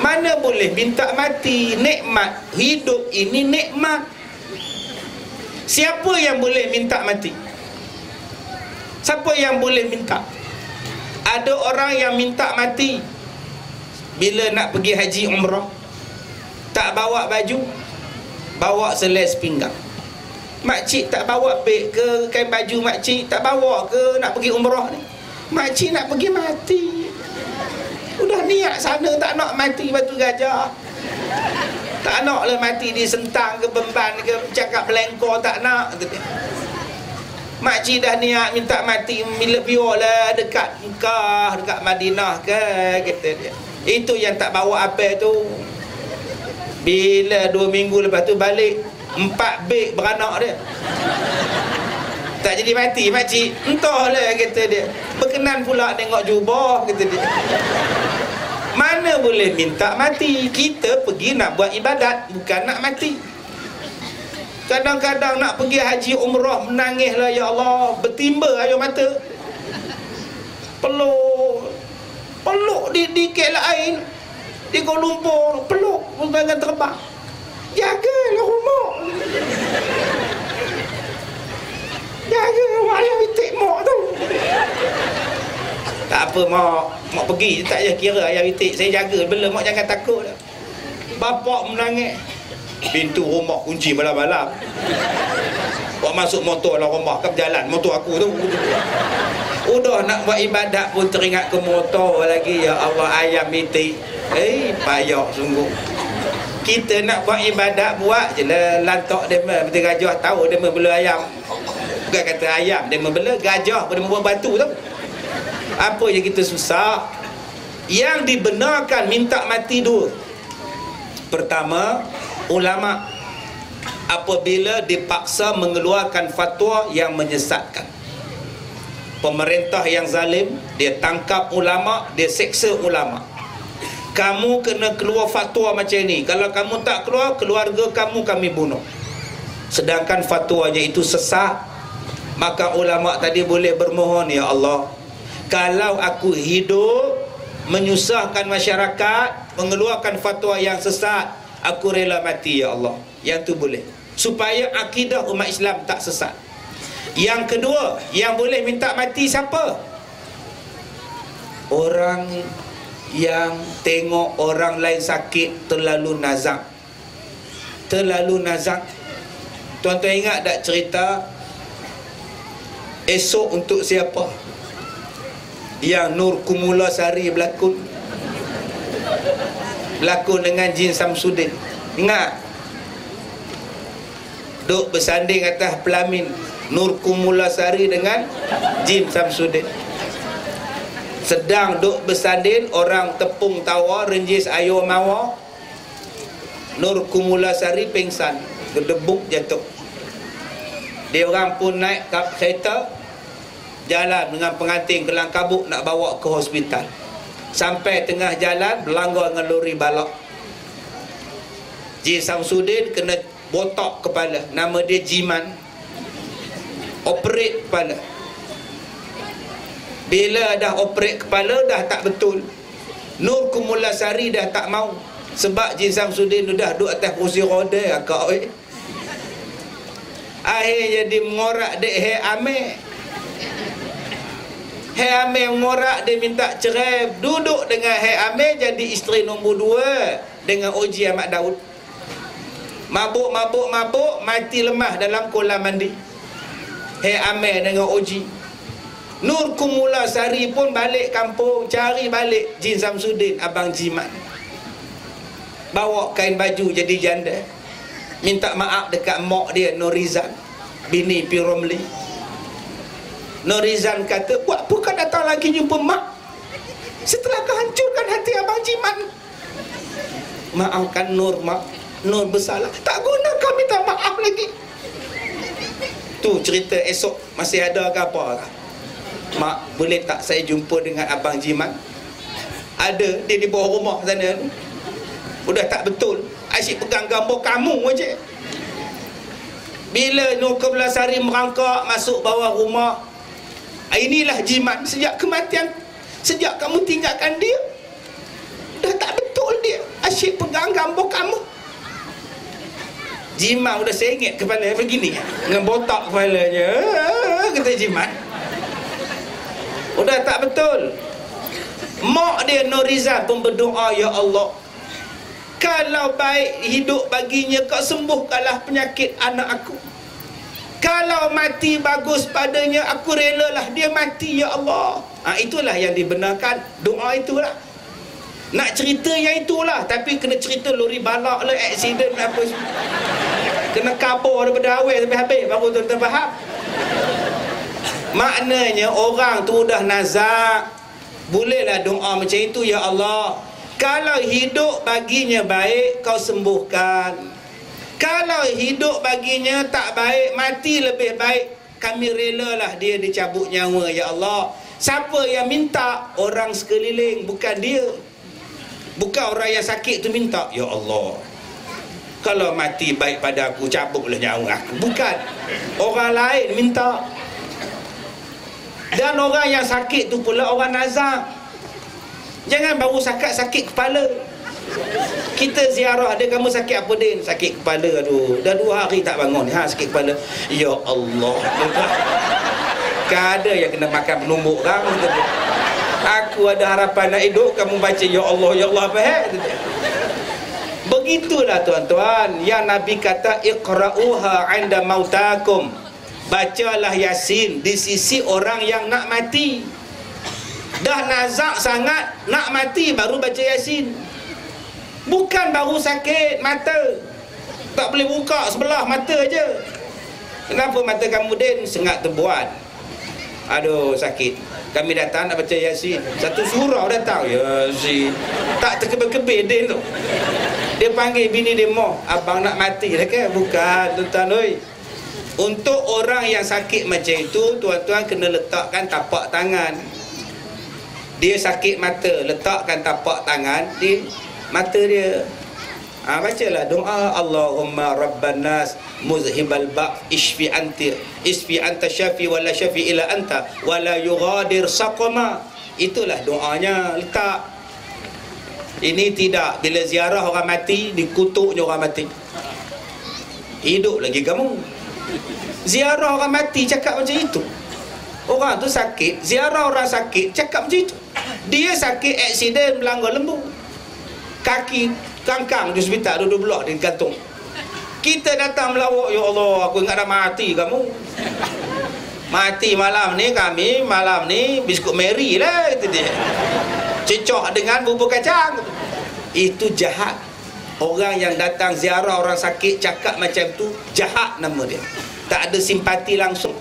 S1: Mana boleh minta mati. Nikmat hidup ini nikmat. Siapa yang boleh minta mati? Siapa yang boleh minta? Ada orang yang minta mati bila nak pergi haji umrah, tak bawa baju, bawa seles pinggang. Makcik tak bawa beg ke kain baju makcik, tak bawa ke nak pergi umrah ni. Makcik nak pergi mati. Udah niat sana tak nak mati batu gajah. Tak nak lah mati di Sentang ke Bemban ke cakap Belengkor, tak nak. Makcik dah niat minta mati bila biar lah dekat Mekah, dekat Madinah ke, kata dia. Itu yang tak bawa apa tu. Bila 2 minggu lepas tu balik, 4 beg beranak dia. Tak jadi mati makcik. Entahlah kata dia. Berkenan pula tengok jubah kata dia. Mana boleh minta mati. Kita pergi nak buat ibadat, bukan nak mati. Kadang-kadang nak pergi haji umrah, menangislah ya Allah, bertimba air mata. Peluk di KLIA, di Kuala Lumpur, peluk dengan terbang. Jagalah rumah. Jaga ayah itik mak tu. Tak apa mak pergi tak payah kira ayah itik, saya jaga. Bela mak jangan takut dah. Bapak menangis. Pintu rumah kunci malam-malam. Buat masuk motor dalam rumah ke berjalan motor aku tu. Udah nak buat ibadat pun teringat ke motor lagi. Ya Allah, ayam itik. Payah sungguh. Kita nak buat ibadat, buat je lah. Lantak dia betul gajah tahu dia membela ayam. Bukan kata ayam dia membela gajah, dia membuat batu tu. Apa je kita susah. Yang dibenarkan minta mati 2. Pertama, ulama apabila dipaksa mengeluarkan fatwa yang menyesatkan. Pemerintah yang zalim, dia tangkap ulama, dia seksa ulama. Kamu kena keluar fatwa macam ni. Kalau kamu tak keluar, keluarga kamu kami bunuh. Sedangkan fatwanya itu sesat, maka ulama tadi boleh bermohon, ya Allah, kalau aku hidup menyusahkan masyarakat, mengeluarkan fatwa yang sesat, aku rela mati ya Allah. Yang tu boleh, supaya akidah umat Islam tak sesat. Yang kedua, yang boleh minta mati siapa? Orang yang tengok orang lain sakit terlalu nazak. Terlalu nazak. Tuan-tuan ingat tak cerita Esok Untuk Siapa yang Nur Kumulasari berlakon? Berlakon dengan Jin Samsudin. Ingat? Duk bersanding atas pelamin Nur Kumulasari dengan Jin Samsudin. Sedang duk bersanding, orang tepung tawa, renjis air mawar. Nur Kumulasari pingsan, gedebuk jatuh. Dia orang pun naik kereta, jalan dengan pengantin kelang kabut nak bawa ke hospital. Sampai tengah jalan berlanggar dengan lori balak. Jin Samsudin kena botak kepala. Nama dia Jiman. Operate kepala. Bila dah operate kepala, dah tak betul. Nur Kumulasari dah tak mau. Sebab Jin Samsudin dah duduk atas kursi roda akak. Akhir jadi mengorak dek amir. Hei Amir ngorak, dia minta cerai, duduk dengan Hei Amir jadi isteri nombor 2 dengan Oji Ahmad Daud. Mabuk, mati lemah dalam kolam mandi. Hei Amir dengan Oji. Nur Kumula Sari pun balik kampung, cari balik Jin Samsudin, Abang Jimat. Bawa kain baju jadi janda, minta maaf dekat mak dia Nur Rizan, bini Pi Romli. Nur Rizan kata, buat apa kau datang lagi jumpa mak setelah kau hancurkan hati Abang Jimat? Maafkan Nur mak, Nur bersalah. Tak guna kau minta maaf lagi. Tu cerita esok masih ada ke apa? Mak, boleh tak saya jumpa dengan Abang Jimat? Ada, dia di bawah rumah sana. Udah tak betul, asyik pegang gambar kamu aja. Bila Nur Kumlasari merangkak masuk bawah rumah, inilah Jimat sejak kematian, sejak kamu tinggalkan dia. Dah tak betul dia, asyik pegang gambar kamu. Jimat udah sengit kepala begini, dengan botak kepalanya. Kata Jimat, udah tak betul. Mak dia Nur Rizal pun berdoa, ya Allah, kalau baik hidup baginya, kau sembuhkanlah penyakit anak aku. Kalau mati bagus padanya, aku relalah dia mati, ya Allah. Itulah yang dibenarkan, doa itulah. Nak cerita yang itulah, tapi kena cerita lori balak lah, aksiden apa semua. Kena kabur daripada awal sampai habis, baru tuan-tuan faham. Maknanya orang tu dah nazak, bolehlah doa macam itu, ya Allah, kalau hidup baginya baik, kau sembuhkan. Kalau hidup baginya tak baik, mati lebih baik, kami relalah dia dicabut nyawa, ya Allah. Siapa yang minta? Orang sekeliling, bukan dia. Bukan orang yang sakit tu minta, ya Allah, kalau mati baik pada aku, cabutlah nyawa aku. Bukan, orang lain minta. Dan orang yang sakit tu pula orang nazak. Jangan baru sakit kepala. Kita ziarah dia, kamu sakit apa Din? Sakit kepala, aduh, dah 2 hari tak bangun. Sakit kepala. Ya Allah, kan ada yang kena makan penumbuk kamu tu. Aku ada harapan nak hidup, kamu baca ya Allah, ya Allah, faham? Begitulah tuan-tuan yang Nabi kata, iqra'uha 'inda mautakum. Bacalah Yasin di sisi orang yang nak mati. Dah nazak sangat, nak mati baru baca Yasin. Bukan baru sakit mata, tak boleh buka sebelah mata aja. Kenapa mata kamu Din? Sengat terbuat. Aduh, sakit. Kami datang nak baca Yasin, satu surau datang, Yasin. Tak terkebir-kebir Din tu. Dia panggil bini dia, Moh, abang nak mati dah ke? Bukan, tuan-tuan oi. Untuk orang yang sakit macam itu, tuan-tuan kena letakkan tapak tangan. Dia sakit mata, letakkan tapak tangan di mata dia. Bacalah doa, Allahumma rabban nas muzhibal ba' isfi anta syafi wala syafi ila anta wala yughadir saqama. Itulah doanya, letak. Ini tidak, bila ziarah orang mati, dikutuknya orang mati. Hidup lagi kamu. Ziarah orang mati cakap macam itu. Orang tu sakit, ziarah orang sakit cakap macam itu. Dia sakit aksiden melanggar lembu, kaki kangkang di hospital, duduk belah di gantung. Kita datang melawak, ya Allah, aku ingat dah mati kamu. Mati malam ni, kami malam ni biskut Mary lah, kata dia. Cecok dengan bubur kacang. Itu jahat. Orang yang datang ziarah orang sakit cakap macam tu, jahat nama dia. Tak ada simpati langsung.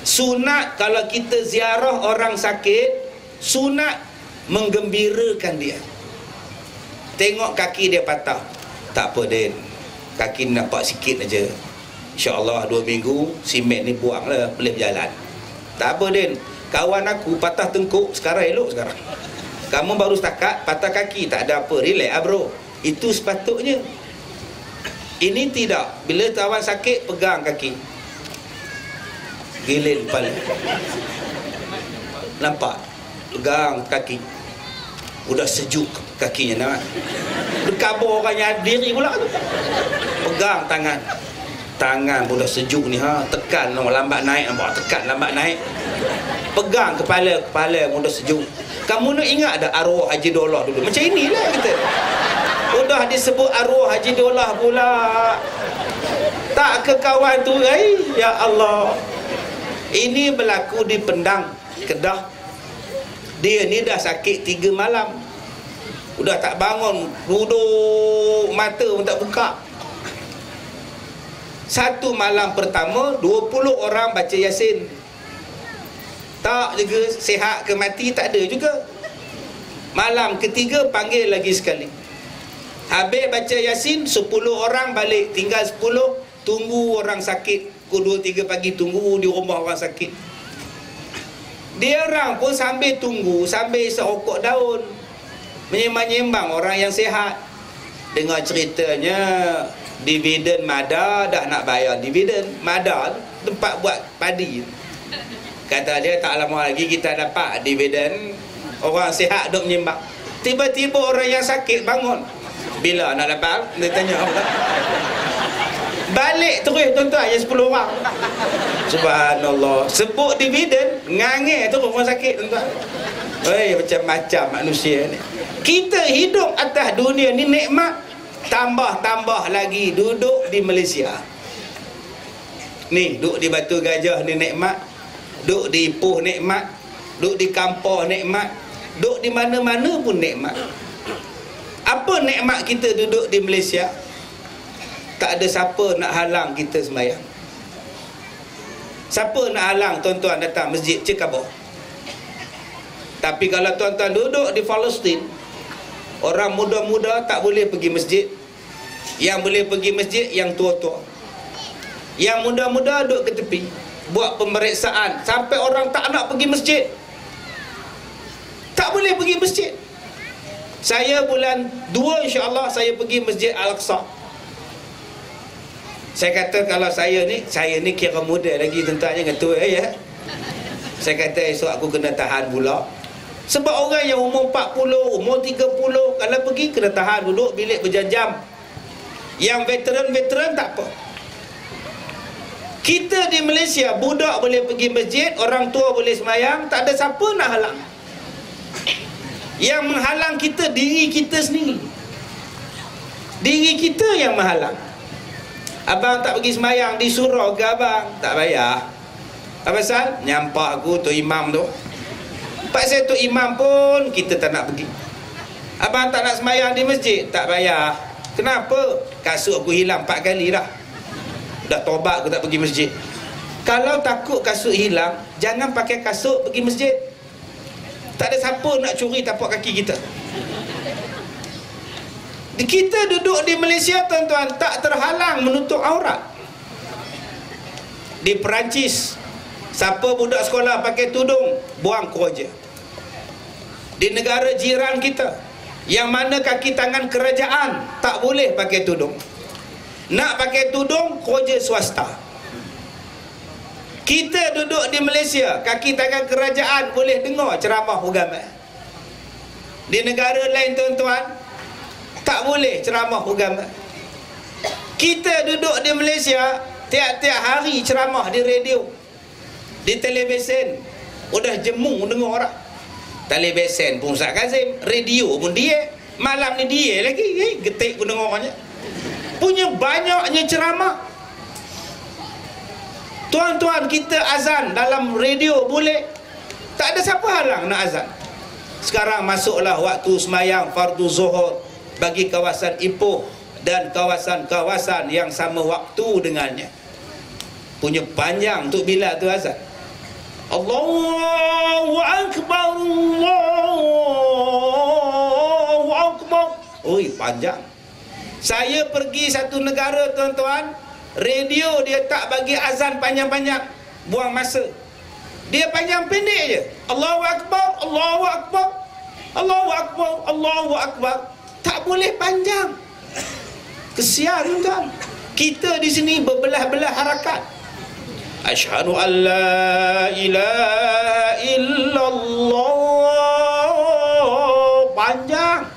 S1: Sunat kalau kita ziarah orang sakit, sunat menggembirakan dia. Tengok kaki dia patah, tak apa Din, kaki nampak sikit aja, InsyaAllah 2 minggu simen ni buanglah, boleh berjalan. Tak apa Din, kawan aku patah tengkuk, sekarang elok sekarang. Kamu baru setakat patah kaki, tak ada apa, relax lah bro. Itu sepatutnya. Ini tidak. Bila kawan sakit, pegang kaki, gilir kepala, nampak, pegang kaki, udah sejuk kakinya nak berkabur orang yang diri pula tu. Pegang tangan pun dah sejuk ni, tekan lambat naik, nampak, tekan lambat naik. pegang kepala muda sejuk. Kamu nak ingat ada arwah Haji Daulah dulu? Macam inilah kita. Udah disebut arwah Haji Daulah pula. Tak ke kawan tu, ya Allah. Ini berlaku di Pendang, Kedah. Dia ni dah sakit 3 malam. Udah tak bangun, duduk mata pun tak buka. Satu malam pertama 20 orang baca Yasin. Tak juga sihat ke mati, tak ada juga. Malam ketiga panggil lagi sekali. Habis baca Yasin, 10 orang balik, tinggal 10. Tunggu orang sakit. Pukul 2-3 pagi tunggu di rumah orang sakit. Dia orang pun sambil tunggu, sambil isap rokok daun, menyembang-nyembang orang yang sihat. Dengar ceritanya dividen Mada dah nak bayar dividen. Mada tempat buat padi. Kata dia tak lama lagi kita dapat dividen. Orang sihat duk menyembang. Tiba-tiba orang yang sakit bangun. Bila nak dapat? Dia tanya orang. Balik terus tuan-tuan yang 10 orang. Subhanallah. Sebut dividen, ngangir terus orang sakit tuan-tuan. Macam-macam manusia ni. Kita hidup atas dunia ni nikmat. Tambah-tambah lagi duduk di Malaysia. Ni, duduk di Batu Gajah ni nikmat. Duduk di Ipoh nikmat. Duduk di Kampar nikmat. Duduk di mana-mana pun nikmat. Apa nikmat kita duduk di Malaysia? Tak ada siapa nak halang kita sembahyang. Siapa nak halang tuan-tuan datang masjid Cekabah? Tapi kalau tuan-tuan duduk di Palestin, orang muda-muda tak boleh pergi masjid. Yang boleh pergi masjid yang tua-tua. Yang muda-muda duduk ke tepi, buat pemeriksaan sampai orang tak nak pergi masjid. Tak boleh pergi masjid. Saya bulan 2 insya-Allah saya pergi Masjid Al-Aqsa. Saya kata kalau saya ni kira muda lagi tuan-tuan, jangan tua ya. Saya kata esok aku kena tahan pula. Sebab orang yang umur 40, umur 30 kalau pergi kena tahan duduk bilik berjam-jam. Yang veteran-veteran tak apa. Kita di Malaysia, budak boleh pergi masjid, orang tua boleh sembahyang, tak ada siapa nak halang. Yang menghalang kita diri kita sendiri. Diri kita yang menghalang. Abang tak pergi sembahyang di surau ke abang? Tak bayar. Apa pasal? Nyampah aku tu imam tu. Pasal tu imam pun kita tak nak pergi. Abang tak nak sembahyang di masjid? Tak bayar. Kenapa? Kasut aku hilang 4 kali dah. Dah tobat aku tak pergi masjid. Kalau takut kasut hilang, jangan pakai kasut pergi masjid. Tak ada siapa nak curi tapak kaki kita. Kita duduk di Malaysia tuan-tuan, tak terhalang menutup aurat. Di Perancis, siapa budak sekolah pakai tudung, buang keroja. Di negara jiran kita, yang mana kaki tangan kerajaan tak boleh pakai tudung. Nak pakai tudung, keroja swasta. Kita duduk di Malaysia, kaki tangan kerajaan boleh dengar ceramah agama. Di negara lain tuan-tuan, tak boleh ceramah agama. Kita duduk di Malaysia, tiap-tiap hari ceramah di radio, di televisyen. Udah jemu dengar orang. Televisyen pun Ustaz Kazim, radio pun dia. Malam ni dia lagi, getik pun dengar orangnya. Punya banyaknya ceramah. Tuan-tuan, kita azan dalam radio boleh. Tak ada siapa halang nak azan. Sekarang masuklah waktu sembahyang fardu zuhur bagi kawasan Ipoh dan kawasan-kawasan yang sama waktu dengannya. Punya panjang untuk bila tu azan. Allahu Akbar, Allahu Akbar. Oi, panjang. Saya pergi satu negara tuan-tuan, radio dia tak bagi azan panjang-panjang, buang masa. Dia panjang pendek je. Allahu Akbar, Allahu Akbar, Allahu Akbar, Allahu Akbar. Tak boleh panjang. Kesian tuan. Kita di sini berbelah-belah harakat. Asyhadu an la ilaha illallah. Panjang.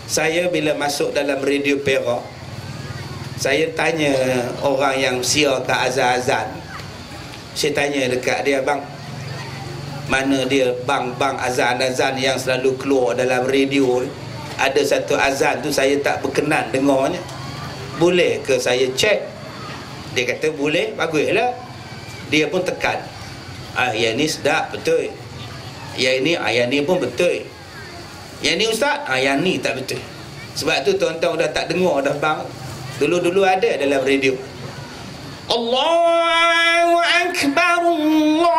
S1: Saya bila masuk dalam radio Perak, saya tanya orang yang siarkan azan-azan. Saya tanya dekat dia, bang, Mana dia bang azan-azan yang selalu keluar dalam radio. Ada satu azan tu saya tak berkenan dengarnya. Boleh ke saya cek? Dia kata boleh, baguslah. Dia pun tekan. Yang ni sedap betul. Yang ni pun betul. Yang ni ustaz, yang ni tak betul. Sebab tu tuan-tuan dah tak dengar dah bang. Dulu-dulu ada dalam radio. Allahu Akbar, Allahu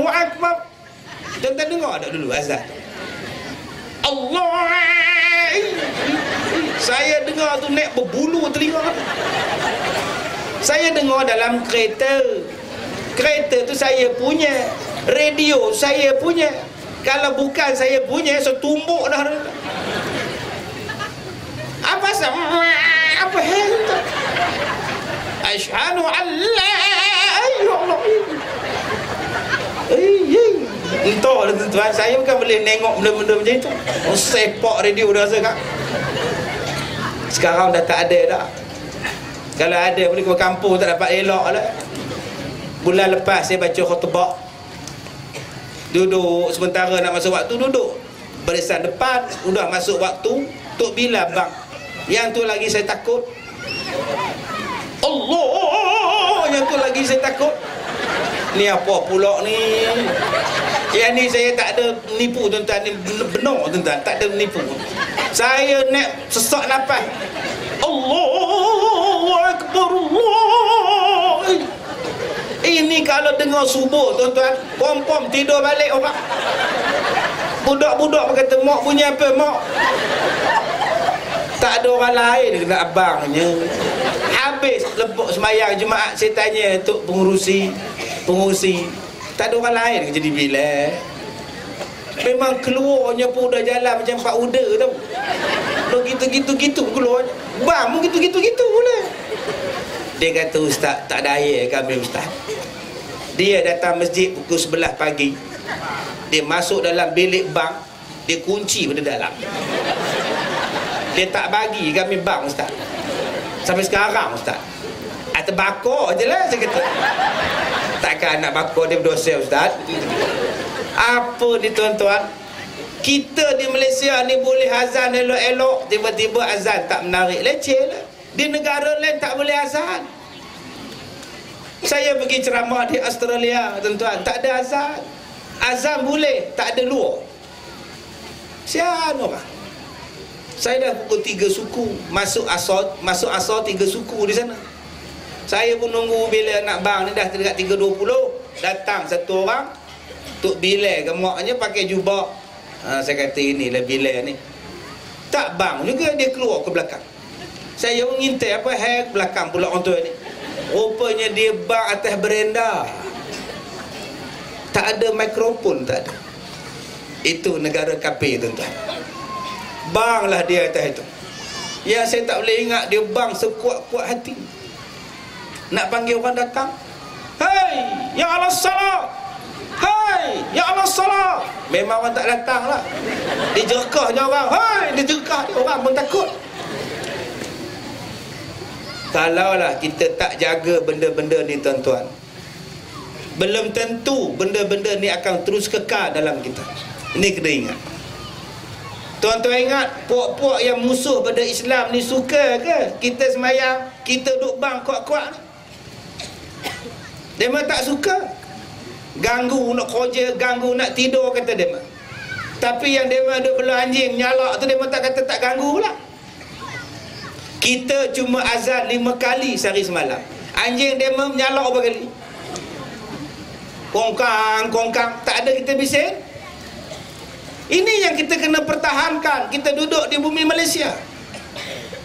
S1: Akbar. Tuan-tuan dengar tak dulu azan? Allah. Saya dengar tu naik berbulu telinga. Saya dengar dalam kereta. Kereta tu saya punya. Radio saya punya. Kalau bukan saya punya, saya tumbuk dah. Apa sama? Apa hal tu? Asyhadu an la ilaha illallah. Entah tuan-tuan, saya bukan boleh tengok benda-benda macam itu. Sepak radio dah rasa kan. Sekarang dah tak ada dah. Kalau ada boleh ke kampung tak dapat elok lah. Bulan lepas saya baca khutbah. Duduk sementara nak masuk waktu, duduk barisan depan. Udah masuk waktu, tok bila bang. Yang tu lagi saya takut. Allah, yang tu lagi saya takut. Ni apa pula ni? Yang ni saya tak ada nipu tuan-tuan. Ni benar tuan-tuan, tak ada nipu. Saya nak sesak nafas. Allahu Akbar, Allah. Ini kalau dengar subuh tuan-tuan, pom-pom tidur balik orang. Budak-budak berkata, mak punya apa mak? Tak ada orang lain kena abangnya. Habis lepas semayang Jumaat, saya tanya tok pengurusi, tak ada orang lain ke jadi bilik? Memang keluarnya pun dah jalan macam Pak Uda tau. Gitu-gitu keluar. Bang pun gitu boleh. Dia kata, ustaz, tak ada air kami ustaz. Dia datang masjid pukul 11 pagi. Dia masuk dalam bilik bang, dia kunci pada dalam. Dia tak bagi kami bang ustaz. Sampai sekarang ustaz. Terbakar je lah saya kata. Takkan nak bakar dia berdosa ustaz. Apa ni tuan-tuan? Kita di Malaysia ni boleh azan elok-elok, tiba-tiba azan tak menarik, leceh lah. Di negara lain tak boleh azan. Saya pergi ceramah di Australia tuan-tuan, tak ada azan. Azan boleh, tak ada luar. Siapa orang? Saya dah pukul 3 suku, masuk asar 3 suku di sana. Saya pun nunggu bila nak bang ni dah dekat 3.20. Datang satu orang, tok bilal gemaknya pakai jubah. Saya kata inilah bilal ni. Tak bang juga, dia keluar ke belakang. Saya mengintai apa hal belakang pula orang tu ni. Rupanya dia bang atas berenda. Tak ada mikrofon, tak ada. Itu negara kafir tuan-tuan. Bang lah dia atas itu. Yang saya tak boleh ingat, dia bang sekuat-kuat hati. Nak panggil orang datang, "Hai, ya Allah salat. Hai, ya Allah salat." Memang orang tak datang lah. Dia jerkah je orang. Hai, dia jerkah je orang pun takut. Kalaulah kita tak jaga benda-benda ni tuan-tuan, belum tentu benda-benda ni akan terus kekal dalam kita. Ini kena ingat. Tuan-tuan ingat, puak-puak yang musuh pada Islam ni suka ke kita semayang, kita duduk bang kuat-kuat ni? Dia memang tak suka. Ganggu nak kerja, ganggu nak tidur kata dia. Tapi yang dia memang duduk belah anjing nyalak tu, dia memang tak kata tak ganggu lah. Kita cuma azan 5 kali sehari semalam. Anjing dia memang nyalak berapa kali? Kongkang, tak ada kita bising. Ini yang kita kena pertahankan. Kita duduk di bumi Malaysia.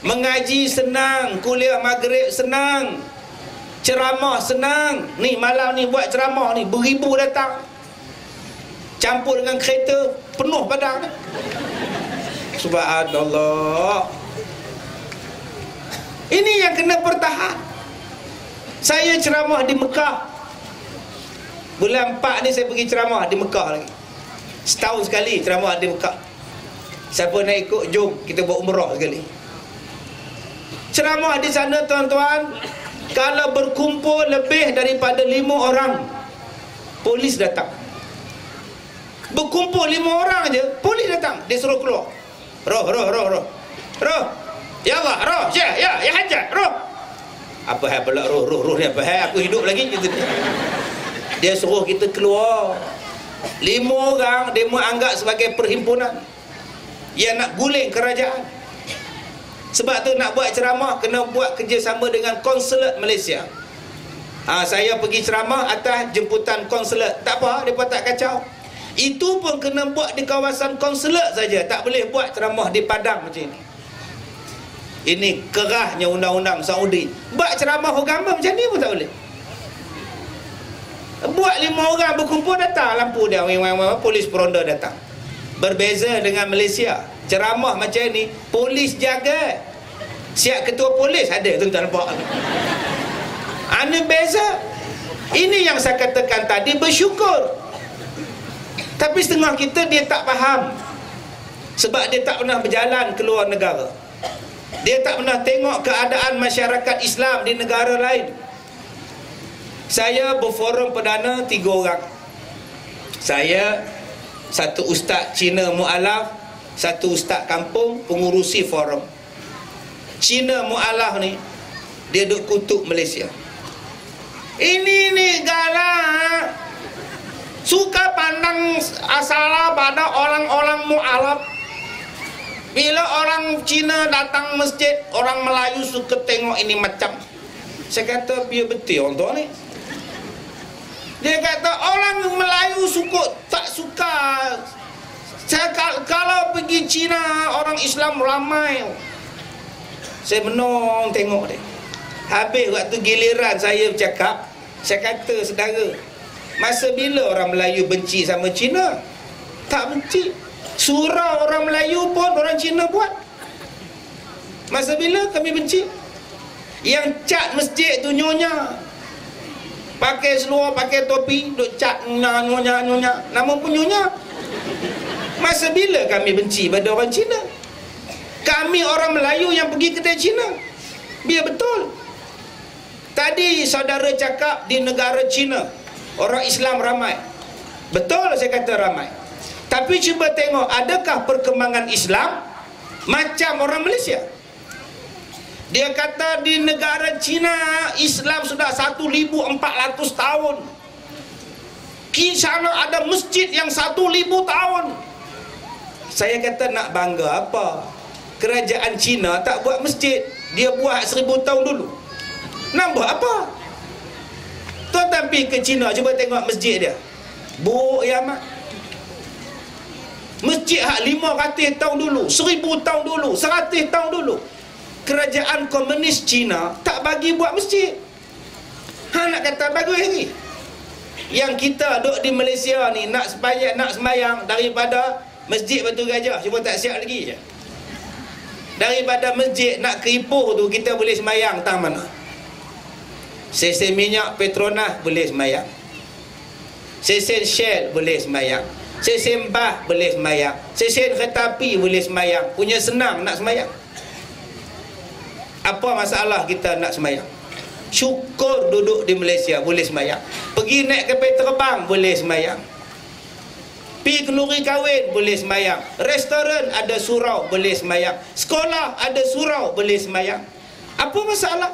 S1: Mengaji senang, kuliah maghrib senang, ceramah senang. Ni malam ni buat ceramah ni, beribu datang. Campur dengan kereta, penuh padang. Subhanallah. Ini yang kena pertahan. Saya ceramah di Mekah. Bulan 4 ni saya pergi ceramah di Mekah lagi. Setahun sekali ceramah di Mekah. Siapa nak ikut, jom kita buat umrah sekali. Ceramah di sana tuan-tuan, kalau berkumpul lebih daripada 5 orang, Polis datang. Berkumpul 5 orang je, polis datang. Dia suruh keluar. Roh. Ya Allah, roh. Ya hajat, roh. Apa hal pula roh ni apa hal? Aku hidup lagi gitu. Dia suruh kita keluar. 5 orang dia menganggap sebagai perhimpunan yang nak guling kerajaan. Sebab tu nak buat ceramah kena buat kerjasama dengan konsulat Malaysia. Saya pergi ceramah atas jemputan konsulat. Tak apa, mereka tak kacau. Itu pun kena buat di kawasan konsulat saja. Tak boleh buat ceramah di padang macam ni. Ini kerahnya undang-undang Saudi. Buat ceramah agama macam ni pun tak boleh. Buat 5 orang berkumpul, datang lampu dia, polis peronda datang. Berbeza dengan Malaysia, ceramah macam ni polis jaga. Siap ketua polis ada, tuan-tuan nampak. Ini beza. Ini yang saya katakan tadi, bersyukur. Tapi setengah kita dia tak faham. Sebab dia tak pernah berjalan ke luar negara. Dia tak pernah tengok keadaan masyarakat Islam di negara lain. Saya berforum perdana 3 orang. Saya, satu ustaz Cina mu'alaf, satu ustaz kampung pengurusi forum. Cina mu'alaf ni dia duk kutuk Malaysia. Ini ni galak, suka pandang salah pada orang-orang mu'alaf. Bila orang Cina datang masjid, orang Melayu suka tengok ini macam. Saya kata biar betul orang tu ni. Dia kata orang Melayu tak suka. Saya kalau pergi Cina, orang Islam ramai. Saya menong tengok dia. Habis waktu giliran saya bercakap, saya kata saudara, masa bila orang Melayu benci sama Cina? Tak benci. Surau orang Melayu pun orang Cina buat. Masa bila kami benci? Yang cat masjid tu nyonya, pakai seluar, pakai topi, duk cat nyonya. Nama pun nyonya. Masa bila kami benci pada orang Cina? Kami orang Melayu yang pergi kedai Cina. Biar betul. Tadi saudara cakap di negara Cina orang Islam ramai. Betul saya kata ramai. Tapi cuba tengok, adakah perkembangan Islam macam orang Malaysia? Dia kata di negara Cina Islam sudah 1400 tahun. Di sana ada masjid yang 1000 tahun. Saya kata nak bangga apa? Kerajaan Cina tak buat masjid, dia buat 1000 tahun dulu. Nak buat apa? Tuan-tuan pergi ke Cina, cuba tengok masjid dia. Buruk ya amat. Masjid hak 500 tahun dulu, 1000 tahun dulu, 100 tahun dulu. Kerajaan komunis Cina tak bagi buat masjid. Nak kata bagus lagi. Yang kita duduk di Malaysia ni nak sembahyang daripada Masjid Batu Gajah, cuma tak siap lagi je. Daripada masjid nak ke Ipoh tu kita boleh sembahyang tang mana? Sesen minyak Petronas boleh sembahyang. Sesen Shell boleh sembahyang. Sesen Bah boleh sembahyang. Sesen kereta api boleh sembahyang. Punya senang nak sembahyang. Apa masalah kita nak sembahyang? Syukur duduk di Malaysia boleh sembahyang. Pergi naik kapal terbang boleh sembahyang. Pergi kenduri kahwin boleh sembahyang. Restoran ada surau boleh sembahyang. Sekolah ada surau boleh sembahyang. Apa masalah?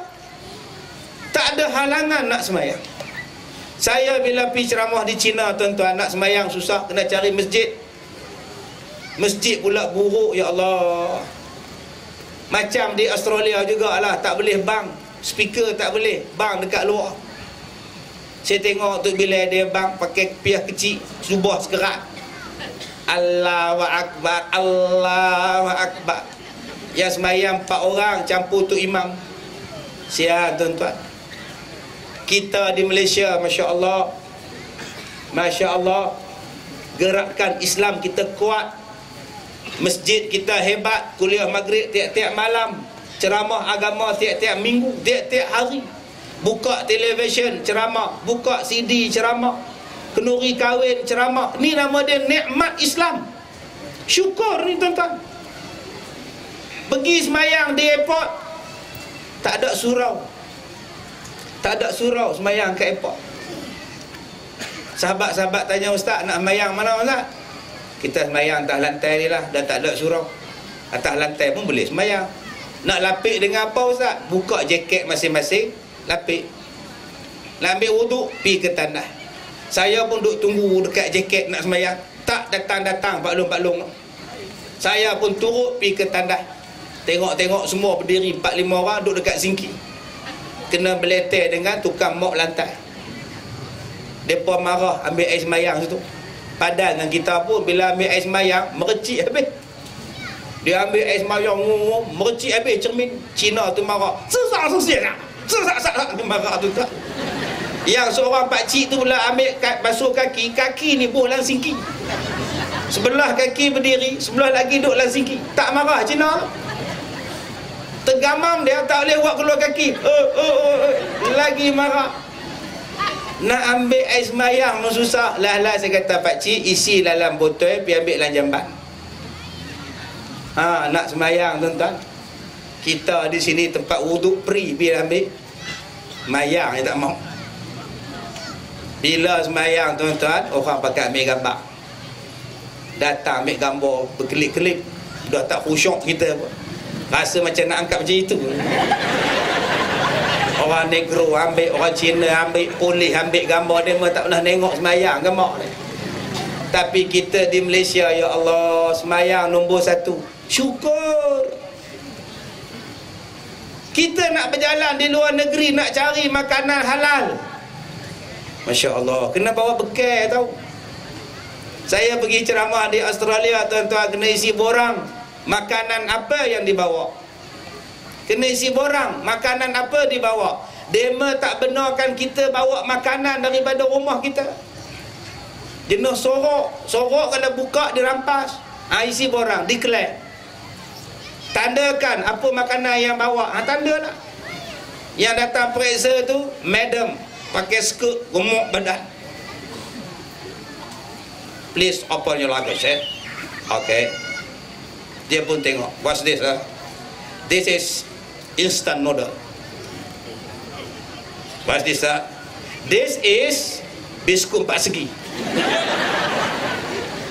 S1: Tak ada halangan nak sembahyang. Saya bila pergi ceramah di Cina, tuan-tuan, nak sembahyang susah, kena cari masjid. Masjid pula buruk, ya Allah. Macam di Australia jugalah, tak boleh bang. Speaker tak boleh, bang dekat luar. Saya tengok tu bila dia bang pakai piah kecil, subah sekerat. Allahu Akbar, Allahu Akbar. Yang sembahyang 4 orang campur tu imam. Siap tuan-tuan. Kita di Malaysia, Masya Allah, Masya Allah, gerakan Islam kita kuat. Masjid kita hebat. Kuliah maghrib tiap-tiap malam, ceramah agama tiap-tiap minggu, tiap-tiap hari. Buka televisyen ceramah, buka CD ceramah, kenduri kahwin ceramah. Ni nama dia nikmat Islam. Syukur ni tuan-tuan. Pergi semayang di airport, tak ada surau. Tak ada surau semayang ke airport. Sahabat-sahabat tanya, ustaz nak sembahyang mana ustaz? Kita sembahyang atas lantai ni lah, dah tak ada surau. Atas lantai pun boleh sembahyang. Nak lapik dengan apa ustaz? Buka jaket masing-masing, lapik. Nak ambil wuduk, pergi ke tandas. Saya pun duduk tunggu dekat jaket nak sembahyang. Tak datang-datang paklong-paklong. Saya pun turut pergi ke tandas. Tengok-tengok semua berdiri 4-5 orang duduk dekat sinki. Kena beleter dengan tukang mop lantai. Mereka marah ambil air sembahyang situ. Padahal dengan kita pun bila ambil air sembahyang merecik habis. Dia ambil air sembahyang merecik habis cermin. Cina tu marah. Sesak-sesak nak. Sesak-sesak marah tu tak. Yang seorang pakcik tu pula ambil basuh kaki. Kaki ni buh dalam sinki. Sebelah kaki berdiri, sebelah lagi duduk dalam sinki. Tak marah Cina. Tergamam dia tak boleh buat keluar kaki. Lagi marah. Nak ambil air sembahyang pun susah. Lah saya kata pakcik, isi dalam botol, pergi ambil dalam jamban. Nak sembahyang tuan-tuan. Kita di sini tempat wuduk free, pergi ambil. Sembahyang dia tak mau. Bila sembahyang tuan-tuan, orang pakai ambil gambar. Datang ambil gambar berkelip-kelip. Dah tak khusyuk kita pun. Rasa macam nak angkat macam itu. Orang negro ambil, orang Cina ambil, polis ambil gambar dia, mereka tak pernah tengok sembahyang gambar ni. Tapi kita di Malaysia, ya Allah, sembahyang nombor 1. Syukur. Kita nak berjalan di luar negeri, nak cari makanan halal. Masya Allah, kena bawa bekal tau. Saya pergi ceramah di Australia, tuan-tuan, kena isi borang. Makanan apa yang dibawa? Kena isi borang. Makanan apa dibawa? Dema tak benarkan kita bawa makanan daripada rumah kita. Jenuh sorok. Sorok kalau buka dirampas. Isi borang, declare. Tandakan apa makanan yang bawa. Tanda lah. Yang datang periksa tu, madam, pakai skirt, gemuk badan. Please open your luggage, Okay. Dia pun tengok. What's this? This is instant noodle. What's this? This is biskut 4 segi.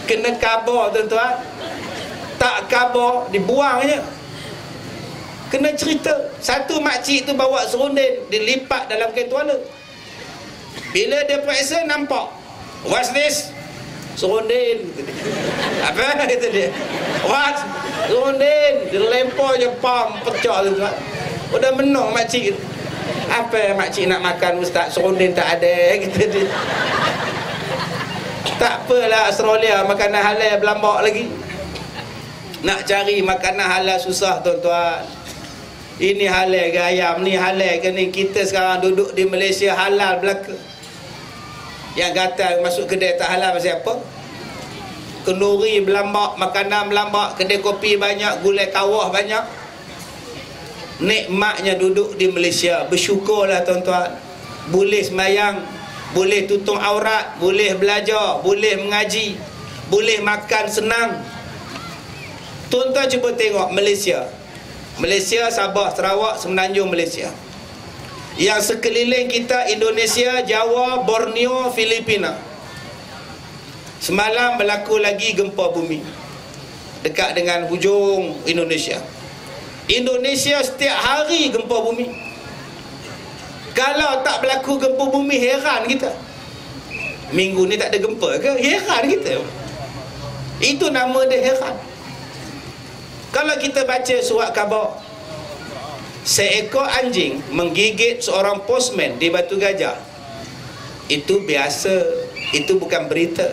S1: Kena khabar tuan-tuan. Tak khabar, dibuang je. Kena cerita. Satu makcik tu bawa serunding, dilipat dalam kain tuala. Bila dia periksa, nampak. What's this? Serunding. Apa kata dia? What? Serunding. Dia lempar je, pam, pecah tu tuan. Udah menang makcik. Apa makcik nak makan ustaz? Serunding tak ada, kata dia. Tak apalah Australia, makanan halal berlambak lagi. Nak cari makanan halal susah tuan-tuan. Ini halal ke ayam, ni halal ke ni. Kita sekarang duduk di Malaysia halal belaka. Yang kata masuk kedai tak halal pasal apa? Kenduri berlambak, makanan berlambak, kedai kopi banyak, gulai kawah banyak. Nikmatnya duduk di Malaysia. Bersyukurlah tuan-tuan. Boleh sembahyang, boleh tutup aurat, boleh belajar, boleh mengaji, boleh makan senang. Tuan-tuan cuba tengok Malaysia. Malaysia, Sabah, Sarawak, Semenanjung Malaysia. Yang sekeliling kita Indonesia, Jawa, Borneo, Filipina. Semalam berlaku lagi gempa bumi dekat dengan hujung Indonesia. Indonesia setiap hari gempa bumi. Kalau tak berlaku gempa bumi, heran kita. Minggu ni tak ada gempa ke? Heran kita. Itu nama dia, heran. Kalau kita baca surat khabar, seekor anjing menggigit seorang postman di Batu Gajah, itu biasa, itu bukan berita.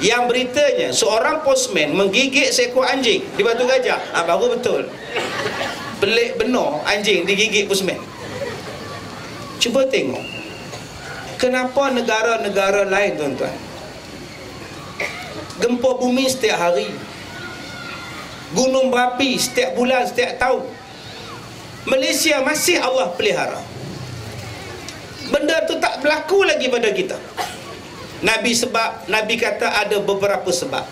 S1: Yang beritanya seorang postman menggigit seekor anjing di Batu Gajah, baru betul. Pelik benar anjing digigit postman. Cuba tengok kenapa negara-negara lain tuan-tuan gempa bumi setiap hari, gunung berapi setiap bulan, setiap tahun. Malaysia masih Allah pelihara. Benda tu tak berlaku lagi pada kita. Nabi kata ada beberapa sebab.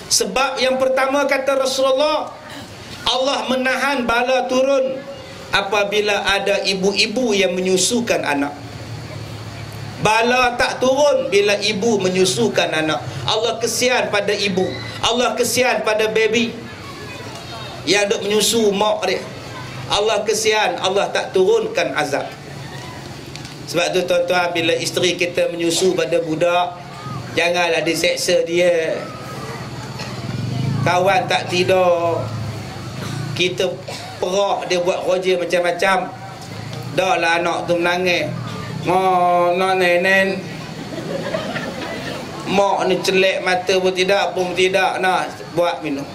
S1: Sebab yang pertama kata Rasulullah, Allah menahan bala turun apabila ada ibu-ibu yang menyusukan anak. Bala tak turun bila ibu menyusukan anak. Allah kesian pada ibu, Allah kesian pada baby yang duk menyusu mak dia. Allah kesian, Allah tak turunkan azab. Sebab tu tuan-tuan, bila isteri kita menyusu pada budak, janganlah diseksa dia. Kawan tak tidur, kita perah dia buat kerja macam-macam, dah lah anak tu menangis. Nak nenen mak ni celek mata pun tidak nak buat minum.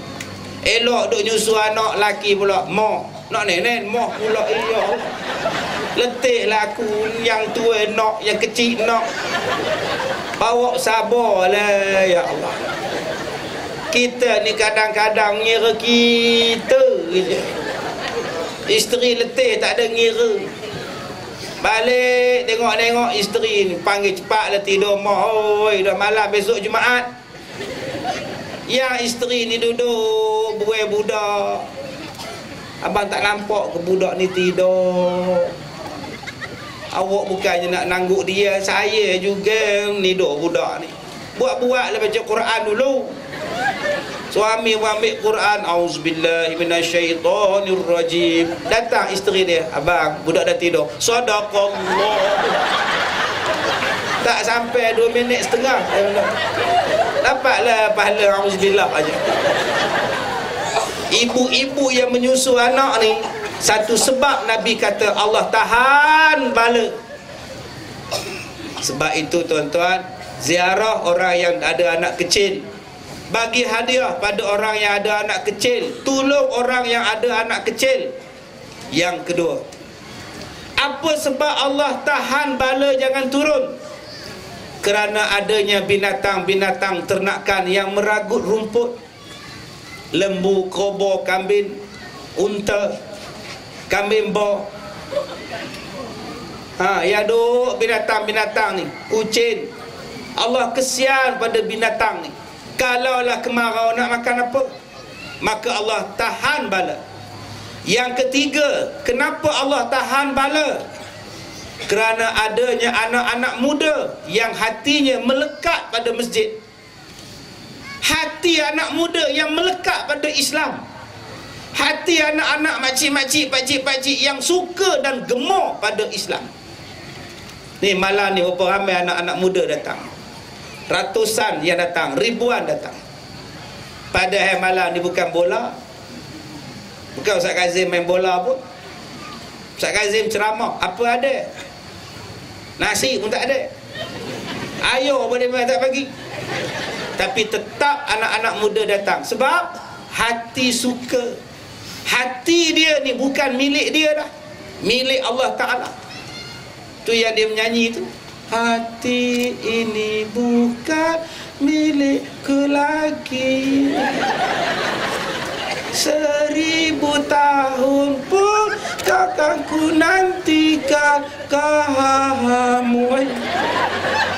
S1: Elok duk nyusu anak laki pula, mak nak nenen, mak pula iya. Letihlah aku, yang tua nak, yang kecil nak. Bawa sabarlah ya Allah. Kita ni kadang-kadang ngira kita je. Isteri letih tak ada ngira. Balik tengok-tengok isteri ni, panggil cepatlah tidur mak. Oi, dah malam besok Jumaat. Yang isteri ni duduk buai budak. Abang tak nampak ke budak ni tidur? Awak bukannya nak nangguk dia, saya juga tidur budak ni. Buat-buatlah baca Quran dulu. Suami ambil Quran, auzubillahi minasyaitonirrajim. Datang isteri dia, abang, budak dah tidur. Sadaqallah. Tak sampai 2 minit setengah, dapatlah pahala auzubillah aja. Ibu-ibu yang menyusu anak ni, satu sebab Nabi kata Allah tahan bala. Sebab itu tuan-tuan, ziarah orang yang ada anak kecil, bagi hadiah pada orang yang ada anak kecil, tolong orang yang ada anak kecil. Yang kedua, apa sebab Allah tahan bala jangan turun? Kerana adanya binatang-binatang ternakan yang meragut rumput. Lembu, kobor, kambing, unta, kambing bor. Ya duk binatang-binatang ni, kucing. Allah kesian pada binatang ni. Kalaulah kemarau nak makan apa, maka Allah tahan bala. Yang ketiga, kenapa Allah tahan bala? Kerana adanya anak-anak muda yang hatinya melekat pada masjid. Hati anak muda yang melekat pada Islam. Hati anak-anak makcik-makcik, pakcik-pakcik yang suka dan gemar pada Islam. Ni malam ni berapa ramai anak-anak muda datang. Ratusan yang datang, ribuan datang. Padahal malam ni bukan bola, bukan Ustaz Kazim main bola pun. Ustaz Kazim ceramah, apa ada? Nasi pun tak ada, air boleh main tak bagi. Tapi tetap anak-anak muda datang. Sebab hati suka. Hati dia ni bukan milik dia dah, milik Allah Ta'ala. Tu yang dia menyanyi tu, hati ini bukan milikku lagi, 1000 tahun pun takkan ku nantikan kamu.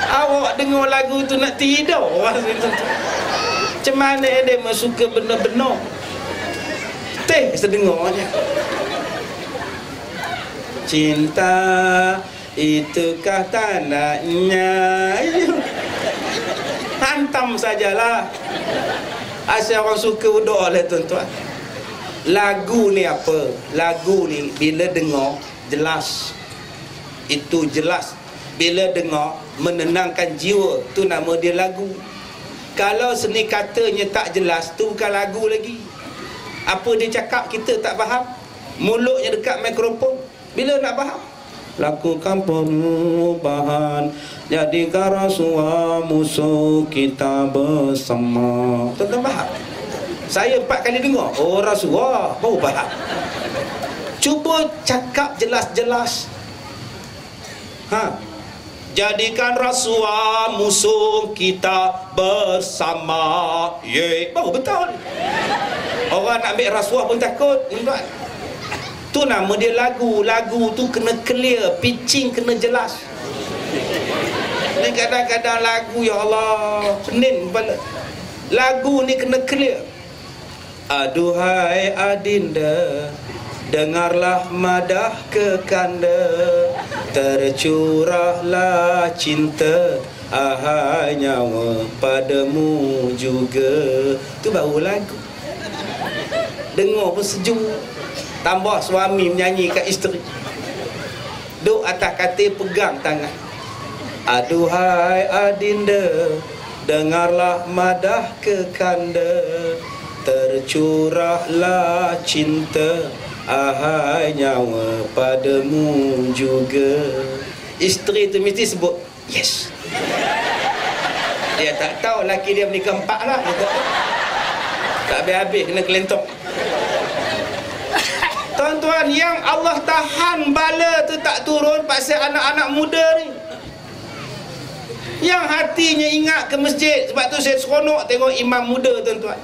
S1: Awak dengar lagu tu nak tidur. Macam mana dia suka benar-benar teh sedengarnya. Cinta itukah tandanya? Hantam sajalah. Asal orang suka udah lah tuan-tuan. Lagu ni apa? Lagu ni bila dengar jelas. Itu jelas. Bila dengar menenangkan jiwa, tu nama dia lagu. Kalau seni katanya tak jelas, tu bukan lagu lagi. Apa dia cakap kita tak faham. Mulutnya dekat mikrofon, bila nak faham? Lakukan perubahan, jadikan Rasulullah musuh kita bersama. Tuan-tuan faham? Saya 4 kali dengar, oh Rasulullah, baru faham. Cuba cakap jelas-jelas. Jadikan Rasulullah musuh kita bersama. Baru betul. Orang nak ambil Rasulullah pun takut. Tu nama dia lagu. Lagu tu kena clear, pitching kena jelas. Ni kadang-kadang lagu, ya Allah, pening kepala. Lagu ni kena clear. Aduhai adinda, dengarlah madah kekanda, tercurahlah cinta, ahai nyawa padamu juga. Tu baru lagu. Dengar pun sejuk. Tambah suami menyanyi kat isteri. Duk atas katil pegang tangan. Aduhai adinda, dengarlah madah kekanda, tercurahlah cinta, ahai nyawa padamu juga. Isteri tu mesti sebut yes. Dia tak tahu laki dia menikah 4 lah. Tak habis-habis kena kelentong. Tuan-tuan, yang Allah tahan bala tu tak turun pasal anak-anak muda ni, yang hatinya ingat ke masjid. Sebab tu saya seronok tengok imam muda, tuan-tuan.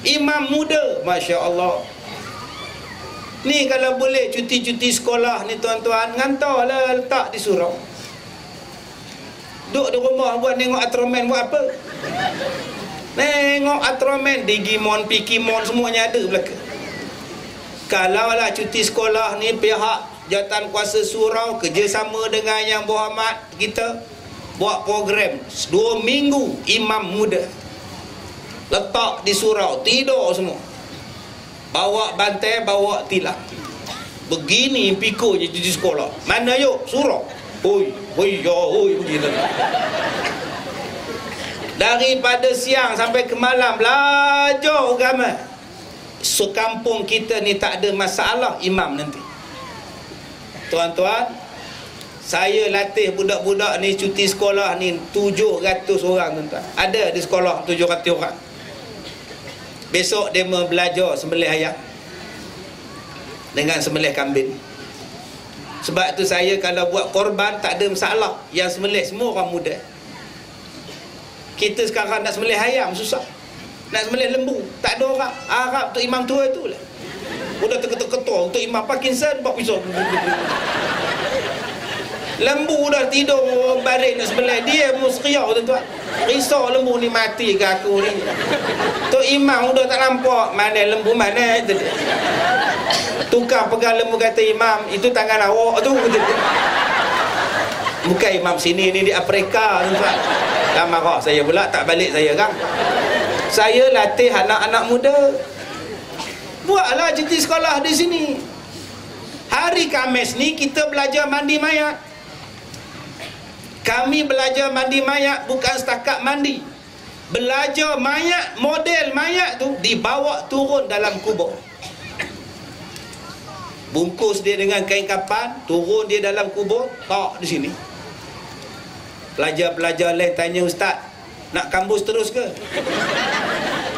S1: Imam muda, Masya Allah. Ni kalau boleh cuti-cuti sekolah ni, tuan-tuan, hantarlah letak di surau. Duduk di rumah buat tengok Ultraman buat apa? Tengok Ultraman, Digimon, Pikimon, semuanya ada belaka. Kalau lah cuti sekolah ni, pihak jawatan kuasa surau kerjasama dengan yang berhormat kita buat program 2 minggu imam muda. Letak di surau, tidur semua. Bawa bantai, bawa tilam. Begini pikunya cuti sekolah. Mana yuk? Surau. Oi, oi, oi, begitu. Daripada siang sampai ke malam belajar agama. Sekampung kita ni tak ada masalah imam nanti. Tuan-tuan, saya latih budak-budak ni cuti sekolah ni 700 orang, tuan-tuan. Ada di sekolah 700 orang. Besok dia belajar sembelih ayam dengan sembelih kambing. Sebab tu saya kalau buat korban tak ada masalah. Yang sembelih semua orang muda. Kita sekarang nak sembelih ayam susah. Nak sembelih lembu tak ada orang. Arab tu imam tua tu lah. Udah terketuk-ketuk untuk imam Parkinson bawa pisau. Lembu dah tidur baring nak sembelih, dia musriau, tuan-tuan. Risau lembu ni mati ke aku ni. Tu imam udah tak nampak mana lembu mana tu. Tukar pegang lembu kata imam, itu tangan awak tu. Bukan imam sini ni di Afrika, tuan-tuan. Dah marah saya pula tak balik saya kan. Saya latih anak-anak muda. Buatlah cuti sekolah di sini. Hari Khamis ni kita belajar mandi mayat. Kami belajar mandi mayat bukan setakat mandi. Belajar mayat, model mayat tu dibawa turun dalam kubur. Bungkus dia dengan kain kapan, turun dia dalam kubur, tak di sini. Pelajar-pelajar lain tanya ustaz, nak kampus terus ke?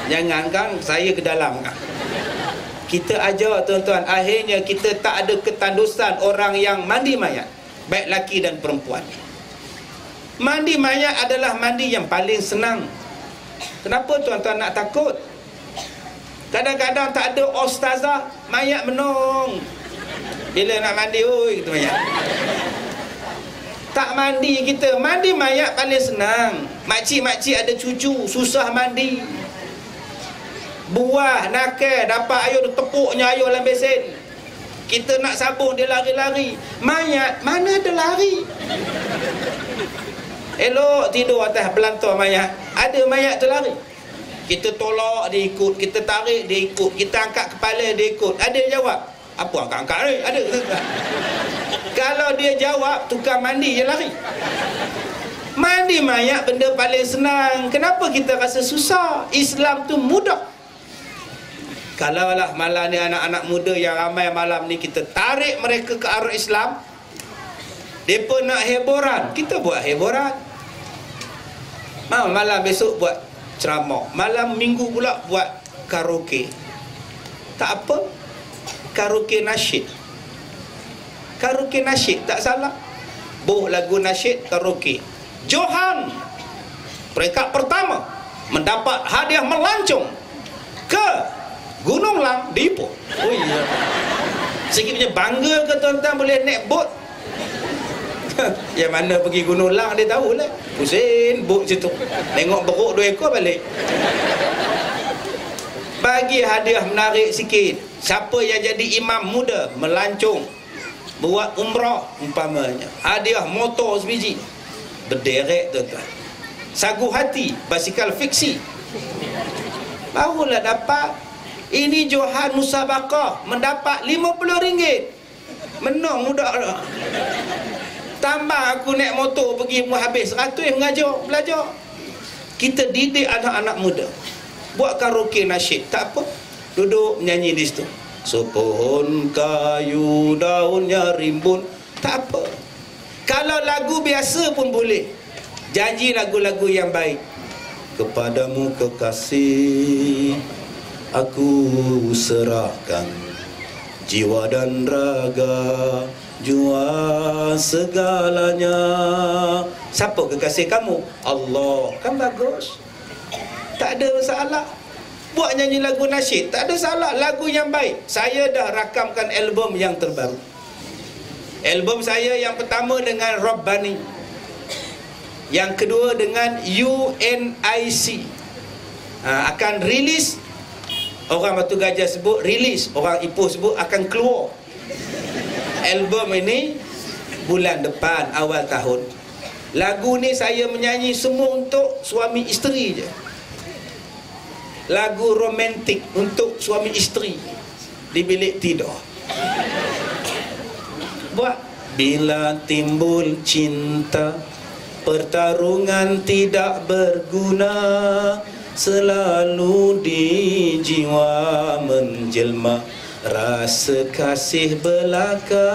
S1: Jangan kan, saya ke dalam kan. Kita ajar tuan-tuan, akhirnya kita tak ada ketandusan orang yang mandi mayat, baik laki dan perempuan. Mandi mayat adalah mandi yang paling senang. Kenapa tuan-tuan nak takut? Kadang-kadang tak ada ustazah, mayat menung. Bila nak mandi, oi, kita mayat. Tak mandi kita. Mandi mayat paling senang. Makcik-makcik ada cucu, susah mandi. Buah, nakal, dapat air, tepuknya air dalam besen. Kita nak sabun, dia lari-lari. Mayat, mana ada lari? Elok tidur atas pelantar mayat. Ada mayat tu lari. Kita tolak, dia ikut. Kita tarik, dia ikut. Kita angkat kepala, dia ikut. Ada yang jawab? Apa angkat-angkat ni? Ada. Kalau dia jawab, tukang mandi je lari. Mandi mayat benda paling senang. Kenapa kita rasa susah? Islam tu mudah. Kalaulah malam ni anak-anak muda yang ramai malam ni kita tarik mereka ke arah Islam, mereka nak hiburan, kita buat hiburan. Malam besok buat ceramah, malam minggu pula buat karaoke. Tak apa, karaoke nasyid. Karaoke nasyid tak salah. Buh lagu nasyid karaoke. Johan peringkat pertama mendapat hadiah melancong ke Gunung Lang di Ipoh. Oh iya. Sikit punya bangga ke tuan-tuan boleh naik bot. Yang mana pergi Gunung Lang dia tahulah. Pusing bot situ. Tengok beruk 2 ekor balik. Bagi hadiah menarik sikit. Siapa yang jadi imam muda melancong buat umrah umpamanya, hadiah motor sebiji. berderet tuan-tuan. Sagu hati, basikal fiksi. Barulah dapat. Ini Johan Musabaqah mendapat RM50. Menang mudah dah. Tambah aku naik motor pergi habis 100 belajar. Kita didik anak-anak muda. Buat karaoke nasyid, tak apa. Duduk menyanyi di situ. Sepohon kayu daunnya rimbun, tak apa. Kalau lagu biasa pun boleh. Janji lagu-lagu yang baik. Kepadamu kekasih, aku serahkan jiwa dan raga, jua segalanya. Siapa kekasih kamu? Allah. Kan bagus, tak ada masalah. Buat nyanyi lagu nasyid, tak ada salah. Lagu yang baik. Saya dah rakamkan album yang terbaru. Album saya yang pertama dengan Rabbani, yang kedua dengan UNIC. Akan rilis. Orang Batu Gajah sebut rilis, orang Ipoh sebut akan keluar. Album ini bulan depan, awal tahun. Lagu ni saya menyanyi semua untuk suami isteri je. Lagu romantik untuk suami isteri di bilik tidur. Buat. Bila timbul cinta, pertarungan tidak berguna, selalu di jiwa menjelma rasa kasih belaka.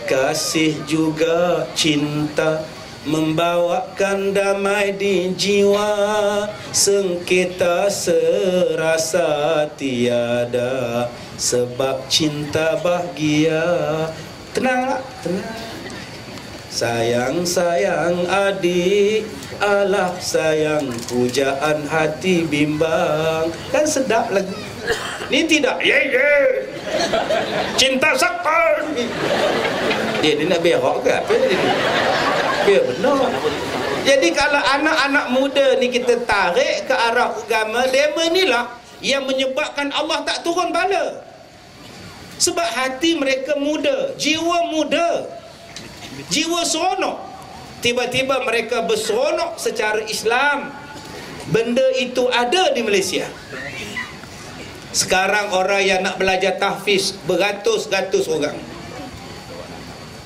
S1: Kasih juga cinta membawakan damai di jiwa, sengketa serasa tiada, sebab cinta bahagia. Tenanglah, tenang. Sayang-sayang adik, alah sayang pujaan hati bimbang. Kan sedap lagu. Ni tidak, cinta sakit. Dia nak berak ke apa dia? Biar benar. Jadi kalau anak-anak muda ni kita tarik ke arah agama, dema ni lah yang menyebabkan Allah tak turun bala. Sebab hati mereka muda, jiwa muda, jiwa seronok. Tiba-tiba mereka berseronok secara Islam. Benda itu ada di Malaysia. Sekarang orang yang nak belajar tahfiz beratus-ratus orang.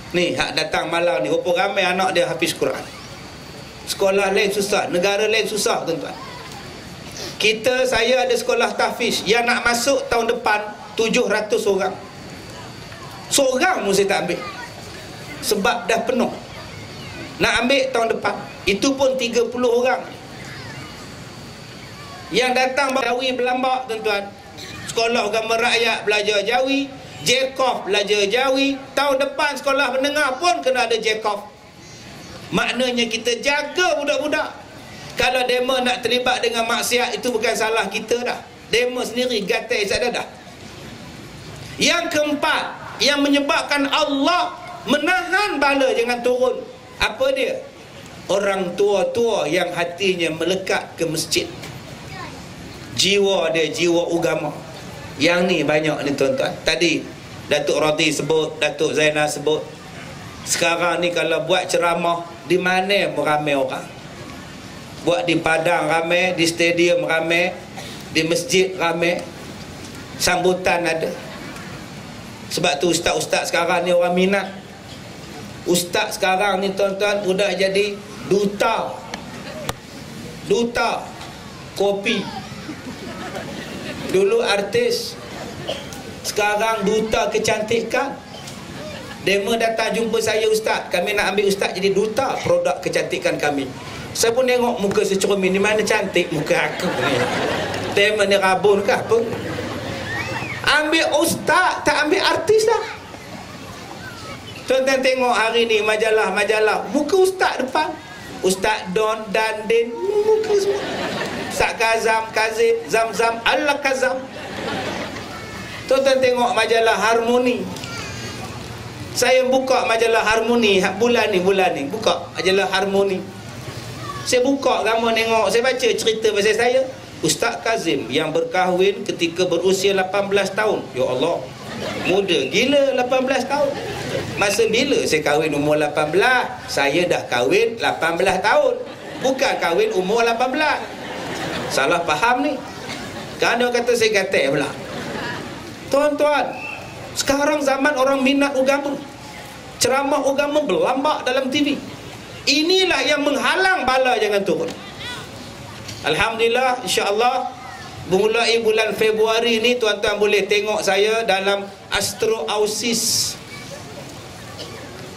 S1: Ni hak datang malam ni, berapa ramai anak dia hafiz Quran. Sekolah lain susah, negara lain susah tuan-tuan. Saya ada sekolah tahfiz yang nak masuk tahun depan 700 orang. Seorang pun saya tak ambil, sebab dah penuh. Nak ambil tahun depan, itu pun 30 orang. Yang datang Jawi berlambak tuan-tuan. Sekolah agama rakyat belajar Jawi, Jekof belajar Jawi. Tahun depan sekolah menengah pun kena ada Jekof. Maknanya kita jaga budak-budak. Kalau dema nak terlibat dengan maksiat, itu bukan salah kita dah. Dema sendiri gatai dah. Yang keempat, yang menyebabkan Allah menahan bala jangan turun, apa dia? Orang tua-tua yang hatinya melekat ke masjid. Jiwa dia jiwa agama. Yang ni banyak ni tuan-tuan. Tadi Datuk Radhi sebut, Datuk Zainal sebut. Sekarang ni kalau buat ceramah, di mana ramai orang. Buat di Padang ramai, di stadium ramai, di masjid ramai, sambutan ada. Sebab tu ustaz-ustaz sekarang ni orang minat. Ustaz sekarang ni tuan-tuan sudah jadi duta kopi. Dulu artis, sekarang duta kecantikan. Dema datang jumpa saya, ustaz, kami nak ambil ustaz jadi duta produk kecantikan kami. Saya pun tengok muka secermin, ni mana cantik muka aku ni. Dema ni rabun ke apa? Ambil ustaz, tak ambil artis dah. Tuan-tuan tengok hari ni majalah-majalah, muka ustaz depan. Ustaz Don dan Din, muka semua. Ustaz Kazam, Kazim, Zam-Zam, Al-Kazam. Tuan-tuan tengok majalah Harmoni. Saya buka majalah Harmoni bulan ni, buka majalah Harmoni. Saya buka gambar tengok, saya baca cerita pasal saya. Ustaz Kazim yang berkahwin ketika berusia 18 tahun. Ya Allah. Muda gila 18 tahun. Masa bila saya kahwin umur 18? Saya dah kahwin 18 tahun. Bukan kahwin umur 18. Salah faham ni. Kan dia kata saya gatal pula. Tuan-tuan, sekarang zaman orang minat agama. Ceramah agama berlambak dalam TV. Inilah yang menghalang bala jangan turun. Alhamdulillah, insya-Allah mulai bulan Februari ni tuan-tuan boleh tengok saya dalam Astro Ausis.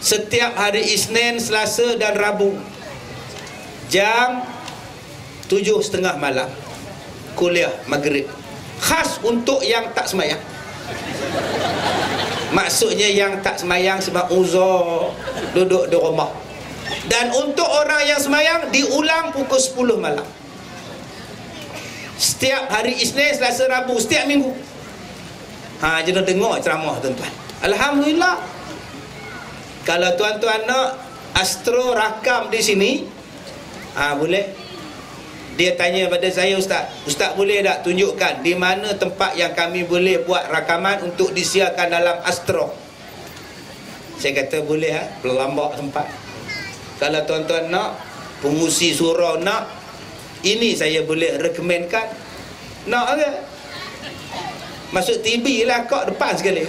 S1: Setiap hari Isnin, Selasa dan Rabu jam 7:30 malam kuliah maghrib. Khas untuk yang tak semayang. Maksudnya yang tak semayang sebab uzur duduk di rumah. Dan untuk orang yang semayang diulang pukul 10 malam. Setiap hari Isnin, Selasa, Rabu, setiap minggu. Jangan dengar ceramah tuan-tuan. Alhamdulillah. Kalau tuan-tuan nak Astro rakam di sini, boleh. Dia tanya pada saya, Ustaz boleh tak tunjukkan di mana tempat yang kami boleh buat rakaman untuk disiarkan dalam Astro? Saya kata boleh, berlambak tempat. Kalau tuan-tuan nak, pengusi surau nak, ini saya boleh rekomenkan. Nak ke? Masuk TV lah kok depan sekali.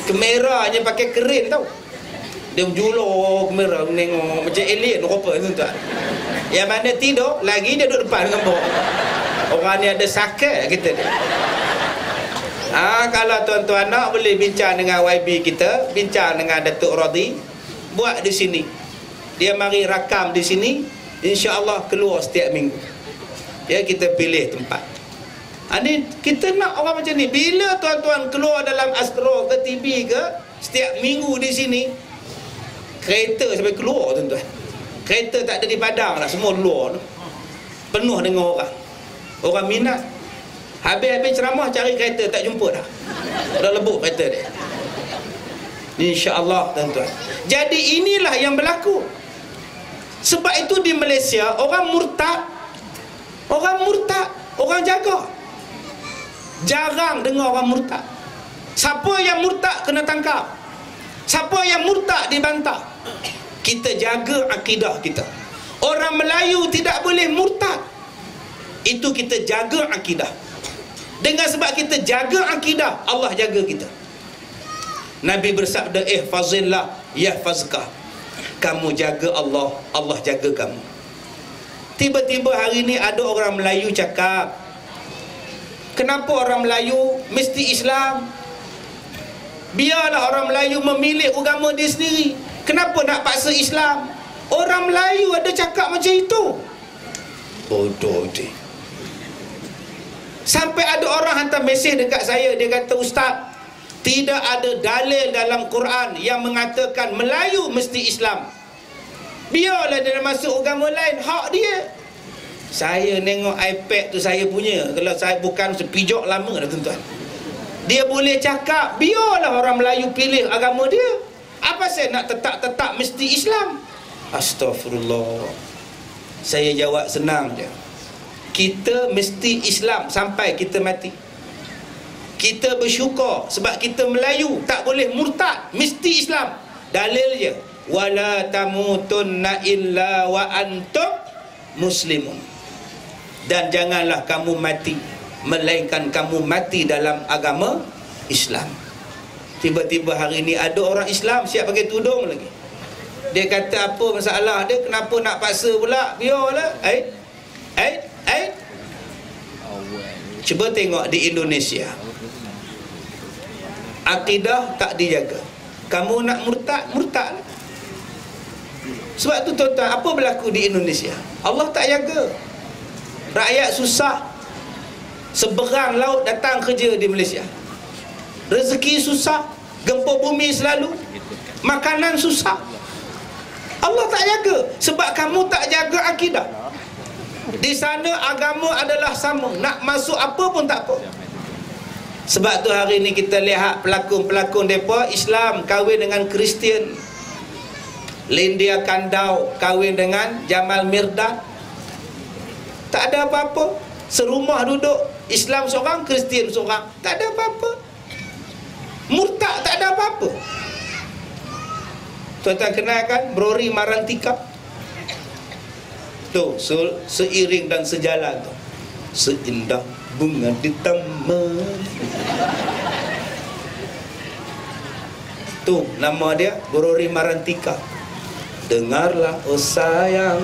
S1: Kameranya pakai keren tau. Dia menjulur kamera, menengok macam alien rupa tuan-tuan. Yang mana tidur, lagi dia duduk depan dengan bawah. Orang ni ada sakit kita dia. Kalau tuan-tuan nak, boleh bincang dengan YB kita, bincang dengan Datuk Radhi, buat di sini. Dia mari rakam di sini, insya-Allah keluar setiap minggu. Ya, kita pilih tempat. Ni kita nak orang macam ni. Bila tuan-tuan keluar dalam Astro ke TV ke, setiap minggu di sini, kereta sampai keluar tuan-tuan. Kereta tak ada di padang lah, semua luar tu. Penuh dengan orang. Orang minat. Habis-habis ceramah cari kereta, tak jumpa dah. Dah lebuk kereta dia. InsyaAllah tuan-tuan. Jadi inilah yang berlaku. Sebab itu di Malaysia orang murtad. Orang murtad, orang jaga. Jarang dengar orang murtad. Siapa yang murtad kena tangkap. Siapa yang murtad dibantah. Kita jaga akidah kita. Orang Melayu tidak boleh murtad. Itu kita jaga akidah. Dengan sebab kita jaga akidah, Allah jaga kita. Nabi bersabda, ihfazillah yahfazka. Kamu jaga Allah, Allah jaga kamu. Tiba-tiba hari ni ada orang Melayu cakap, kenapa orang Melayu mesti Islam? Biarlah orang Melayu memilih agama dia sendiri. Kenapa nak paksa Islam? Orang Melayu ada cakap macam itu. Bodoh dia. Sampai ada orang hantar mesej dekat saya. Dia kata, Ustaz, tidak ada dalil dalam Quran yang mengatakan Melayu mesti Islam. Biarlah dia masuk agama lain, hak dia. Saya nengok iPad tu saya punya. Kalau saya bukan sepijak lama dah tuan-tuan. Dia boleh cakap, biarlah orang Melayu pilih agama dia. Apa saya nak tetap mesti Islam? Astaghfirullah. Saya jawab senang je. Kita mesti Islam sampai kita mati. Kita bersyukur sebab kita Melayu, tak boleh murtad, mesti Islam. Dalil je, wala tamutunna illa wa antum muslimun. Dan janganlah kamu mati melainkan kamu mati dalam agama Islam. Tiba-tiba hari ni ada orang Islam siap pakai tudung lagi. Dia kata apa masalah dia, kenapa nak paksa pula? Biarlah. Cuba tengok di Indonesia, akidah tak dijaga. Kamu nak murtad. Sebab tu tuan-tuan, apa berlaku di Indonesia? Allah tak jaga. Rakyat susah. Seberang laut datang kerja di Malaysia. Rezeki susah, gempa bumi selalu, makanan susah. Allah tak jaga. Sebab kamu tak jaga akidah. Di sana agama adalah sama. Nak masuk apa pun tak apa. Sebab tu hari ni kita lihat pelakon-pelakon mereka Islam kahwin dengan Kristian. Lindia Kandau kahwin dengan Jamal Mirdad. Tak ada apa-apa. Serumah duduk, Islam seorang, Kristian seorang. Tak ada apa-apa. Murtad tak ada apa-apa. Tuan-tuan kenal kan Rory Marantika? Tu seiring dan sejalan tu, seindah bunga di taman. Tu nama dia Rory Marantika. Dengarlah oh sayang,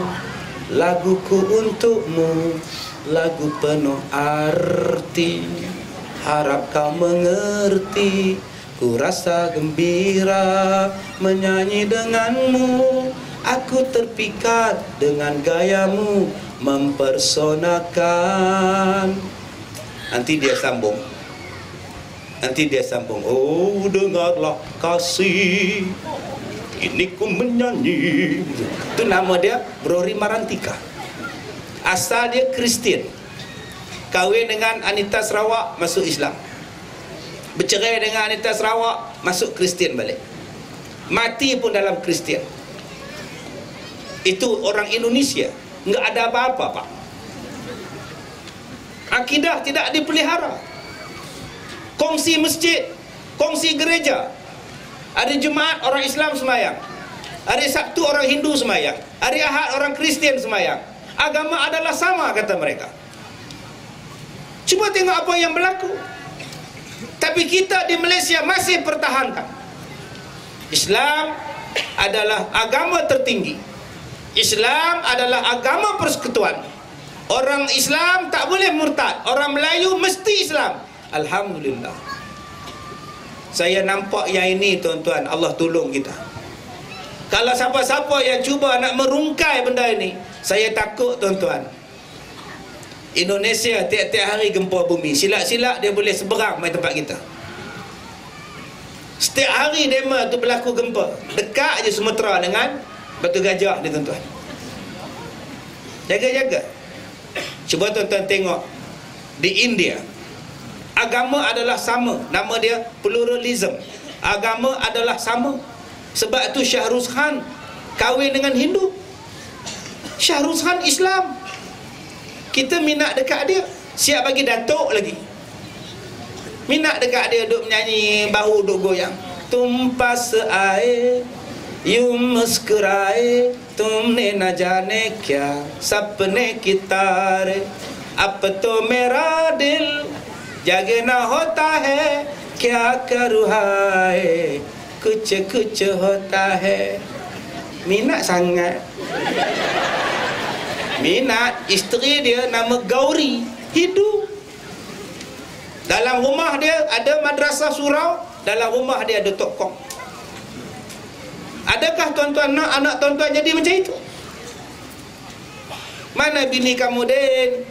S1: laguku untukmu, lagu penuh arti, harap kau mengerti. Ku rasa gembira menyanyi denganmu, aku terpikat dengan gayamu mempersonakan. Nanti dia sambung. Oh dengarlah kasih, ini ku menyanyi. Itu nama dia Rory Marantika. Asal dia Kristian, kahwin dengan Anita Sarawak, masuk Islam. Bercerai dengan Anita Sarawak, masuk Kristian balik. Mati pun dalam Kristian. Itu orang Indonesia, enggak ada apa-apa, Pak. Akidah tidak dipelihara. Kongsi masjid, kongsi gereja. Hari Jumaat orang Islam semayang, hari Sabtu orang Hindu semayang, hari Ahad orang Kristian semayang. Agama adalah sama, kata mereka. Cuba tengok apa yang berlaku. Tapi kita di Malaysia masih pertahankan. Islam adalah agama tertinggi. Islam adalah agama persekutuan. Orang Islam tak boleh murtad. Orang Melayu mesti Islam. Alhamdulillah. Saya nampak yang ini, tuan-tuan. Allah tolong kita. Kalau siapa-siapa yang cuba nak merungkai benda ini, saya takut, tuan-tuan. Indonesia tiap-tiap hari gempa bumi. Silap-silap dia boleh seberang main tempat kita. Setiap hari demo tu berlaku gempa. Dekat je Sumatera dengan Batu Gajah ni, tuan-tuan. Jaga-jaga. Cuba tuan-tuan tengok di India, agama adalah sama. Nama dia pluralism. Agama adalah sama. Sebab tu Shah Rukh Khan kahwin dengan Hindu. Shah Rukh Khan Islam. Kita minat dekat dia, siap bagi datuk lagi. Minat dekat dia, duk menyanyi, bahu duk goyang. Tumpah air, you muskuraए, तुमने न जाने क्या सपने की तारे, अब तो मेरा दिल जगे ना होता है, क्या करूँ हाय, कुछ कुछ होता है. Minat sangat. Minat. Isteri dia nama Gauri, Hindu. Dalam rumah dia ada madrasah surau, dalam rumah dia ada tok kong. Adakah tuan-tuan nak anak tuan-tuan jadi macam itu? Mana bini kamu, Din?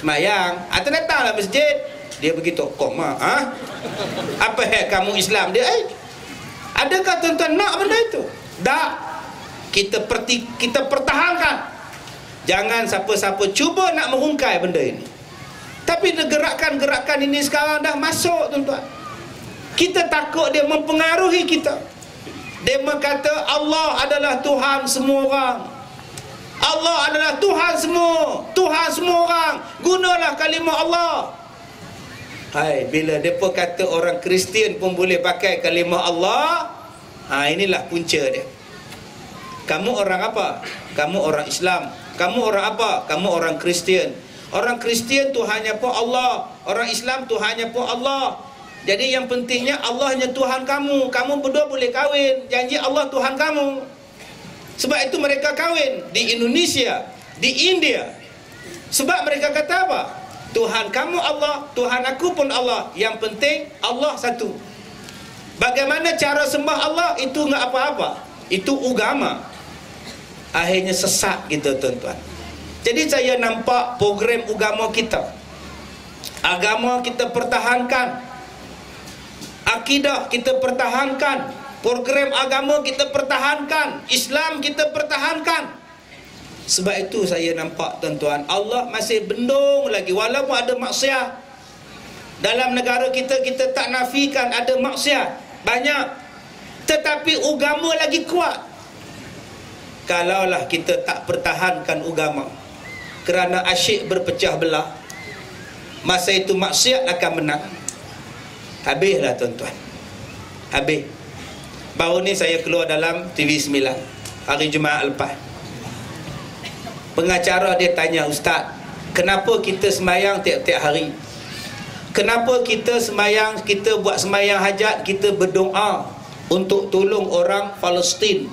S1: Semayang. Atau datanglah masjid, dia pergi tok kong. Apa kamu Islam dia? Adakah tuan-tuan nak benda itu? Tak. Kita pertahankan. Jangan siapa-siapa cuba nak merungkai benda ini. Tapi gerakan-gerakan ini sekarang dah masuk, tuan-tuan. Kita takut dia mempengaruhi kita. Dia berkata Allah adalah Tuhan semua orang. Allah adalah Tuhan semua. Tuhan semua orang. Gunalah kalimah Allah. Hai, bila mereka kata orang Kristian pun boleh pakai kalimah Allah, inilah punca dia. Kamu orang apa? Kamu orang Islam. Kamu orang apa? Kamu orang Kristian. Orang Kristian Tuhannya pun Allah. Orang Islam Tuhannya pun Allah. Jadi yang pentingnya Allah hanya Tuhan kamu. Kamu berdua boleh kahwin, janji Allah Tuhan kamu. Sebab itu mereka kahwin di Indonesia, di India. Sebab mereka kata apa? Tuhan kamu Allah, Tuhan aku pun Allah. Yang penting Allah satu. Bagaimana cara sembah Allah? Itu enggak apa-apa. Itu agama. Akhirnya sesat kita, tuan-tuan. Jadi saya nampak program agama kita. Agama kita pertahankan. Akidah kita pertahankan. Program agama kita pertahankan. Islam kita pertahankan. Sebab itu saya nampak, tuan-tuan, Allah masih bendung lagi. Walaupun ada maksiat dalam negara kita, kita tak nafikan ada maksiat banyak, tetapi agama lagi kuat. Kalaulah kita tak pertahankan agama kerana asyik berpecah belah, masa itu maksiat akan menang. Habislah, tuan-tuan. Habis. Baru ni saya keluar dalam TV9 hari Jumaat lepas. Pengacara dia tanya, "Ustaz, kenapa kita sembahyang tiap-tiap hari? Kenapa kita sembahyang, kita buat sembahyang hajat, kita berdoa untuk tolong orang Palestin?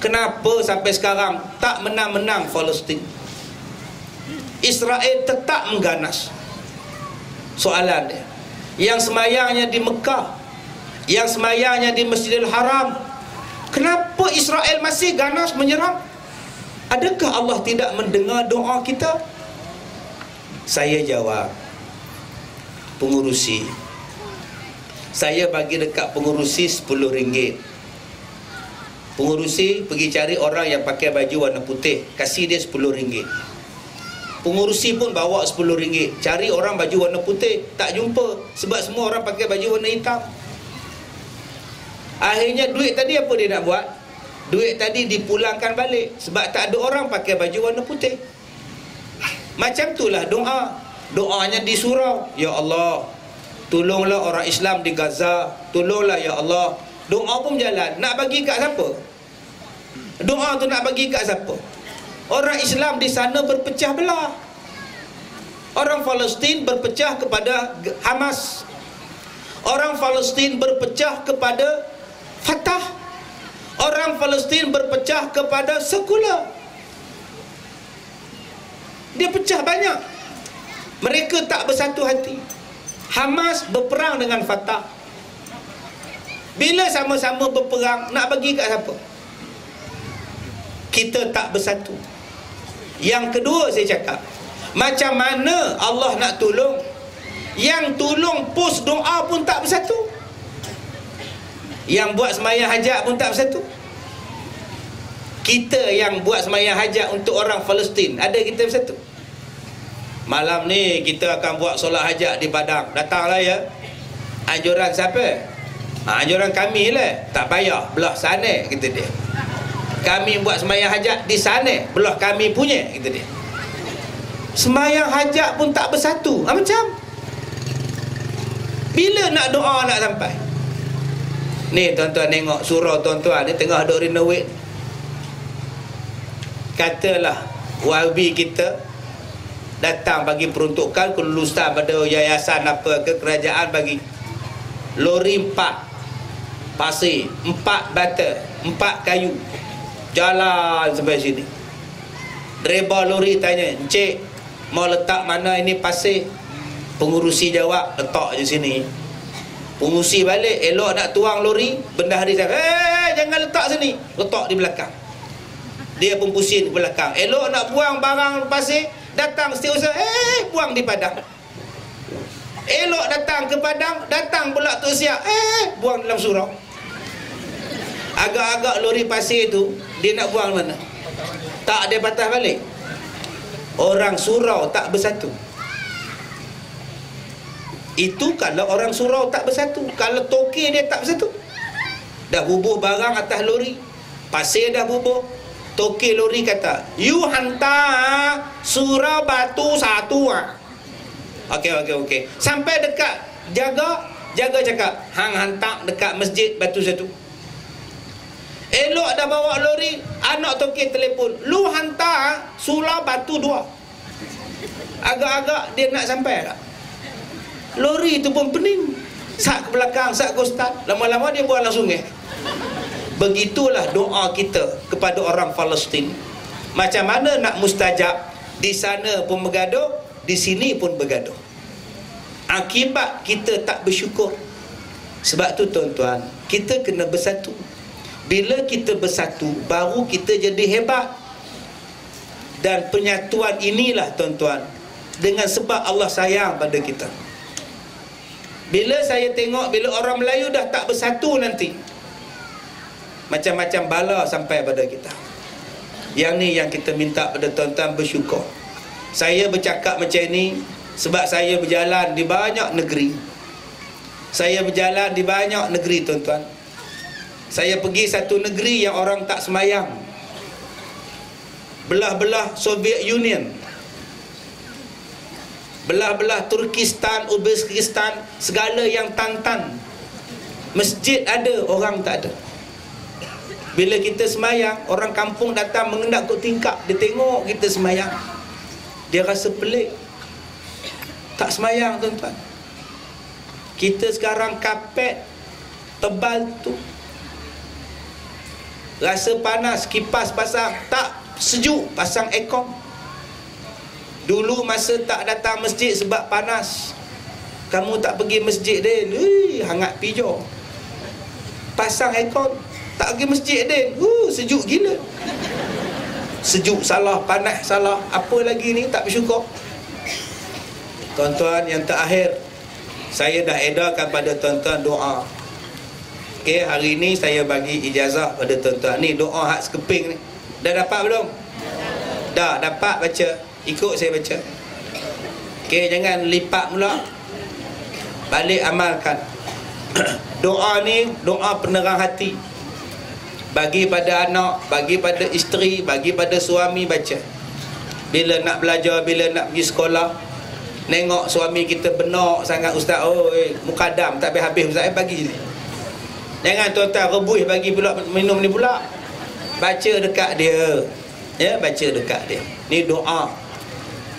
S1: Kenapa sampai sekarang tak menang-menang Palestin? Israel tetap mengganas." Soalan dia, yang sembahyangnya di Mekah, yang sembahyangnya di Masjidil Haram, kenapa Israel masih ganas menyerang? Adakah Allah tidak mendengar doa kita? Saya jawab, pengurusi, saya bagi dekat pengurusi RM10. Pengurusi pergi cari orang yang pakai baju warna putih, kasih dia RM10. Pengurusi pun bawa RM10, cari orang baju warna putih, tak jumpa, sebab semua orang pakai baju warna hitam. Akhirnya duit tadi apa dia nak buat? Duit tadi dipulangkan balik, sebab tak ada orang pakai baju warna putih. Macam itulah doa. Doanya di surau, "Ya Allah, tolonglah orang Islam di Gaza, tolonglah ya Allah." Doa pun berjalan. Nak bagi kat siapa? Doa tu nak bagi kat siapa? Orang Islam di sana berpecah belah. Orang Palestin berpecah kepada Hamas. Orang Palestin berpecah kepada Fatah. Orang Palestin berpecah kepada sekular. Dia pecah banyak. Mereka tak bersatu hati. Hamas berperang dengan Fatah. Bila sama-sama berperang, nak bagi kat siapa? Kita tak bersatu. Yang kedua saya cakap, macam mana Allah nak tolong? Yang tolong pos doa pun tak bersatu. Yang buat sembahyang hajat pun tak bersatu. Kita yang buat sembahyang hajat untuk orang Palestin, ada kita bersatu? Malam ni kita akan buat solat hajat di Padang, datanglah ya. Anjuran siapa? Anjuran kami lah. Tak payah belah sana, kata dia. Kami buat sembahyang hajat di sana, belah kami punya, kata dia. Sembahyang hajat pun tak bersatu. Macam bila nak doa nak sampai? Ni tuan-tuan tengok surau tuan-tuan ni tengah duk renovate. Katalah YB kita datang bagi peruntukan, kelulusan pada yayasan apa ke, kerajaan bagi lori 4 pasir, 4 bata, 4 kayu, jalan sampai sini. Driver lori tanya, "Encik, mau letak mana ini pasir?" Pengurusi jawab, "Letak je sini." Pengurusi balik, elok nak tuang lori, bendahari cakap, "Jangan letak sini, letak di belakang." Dia pun pusing ke belakang. Elok nak buang barang pasir, datang setiausaha, buang di Padang. Elok datang ke Padang, datang pula Tok Siap, buang dalam surau. Agak-agak lori pasir tu dia nak buang mana? Tak ada patah balik. Orang surau tak bersatu. Itu kalau orang surau tak bersatu. Kalau toke dia tak bersatu. Dah bubuh barang atas lori, pasir dah bubuh, toke lori kata, "You hantar surau batu satu." Okey. Sampai dekat jaga cakap, "Hang hantar dekat masjid batu satu." Elok dah bawa lori, anak toke telefon, "Lu hantar surau batu 2." Agak-agak dia nak sampai tak? Lori tu pun pening. Sak ke belakang, sak ke ustaz. Lama-lama dia buang langsung Begitulah doa kita kepada orang Palestin. Macam mana nak mustajab? Di sana pun bergaduh, di sini pun bergaduh. Akibat kita tak bersyukur. Sebab tu tuan-tuan, kita kena bersatu. Bila kita bersatu, baru kita jadi hebat. Dan penyatuan inilah tuan-tuan, dengan sebab Allah sayang pada kita. Bila saya tengok, bila orang Melayu dah tak bersatu nanti, macam-macam bala sampai pada kita. Yang ni yang kita minta pada tuan-tuan bersyukur. Saya bercakap macam ni sebab saya berjalan di banyak negeri. Saya berjalan di banyak negeri tuan-tuan. Saya pergi satu negeri yang orang tak semayang, belah-belah Soviet Union, belah-belah Turkistan, Uzbekistan, segala yang tan-tan. Masjid ada, orang tak ada. Bila kita semayang, orang kampung datang mengendap kot tingkap, dia tengok kita semayang, dia rasa pelik, tak semayang tuan-tuan. Kita sekarang kapet tebal tu, rasa panas, kipas pasang, tak sejuk, pasang aircon. Dulu masa tak datang masjid sebab panas, kamu tak pergi masjid Din, hangat pijo, pasang aircon, tak pergi masjid Din, sejuk gila. Sejuk salah, panas salah, apa lagi ni, tak bersyukur. Tuan-tuan, yang terakhir, saya dah edarkan pada tuan-tuan doa. Okey, hari ni saya bagi ijazah pada tuan-tuan. Ni doa hak sekeping ni. Dah dapat belum? Dah dapat baca. Ikut saya baca. Okey, jangan lipat mula. Balik amalkan. Doa ni doa penerang hati. Bagi pada anak, bagi pada isteri, bagi pada suami, baca. Bila nak belajar, bila nak pergi sekolah, nengok suami kita benar sangat, ustaz, mukadam tak habis-habis ustaz, bagi ni. Jangan tuan-tuan rebuih bagi pula minum ni pula. Baca dekat dia. Ya, baca dekat dia. Ni doa.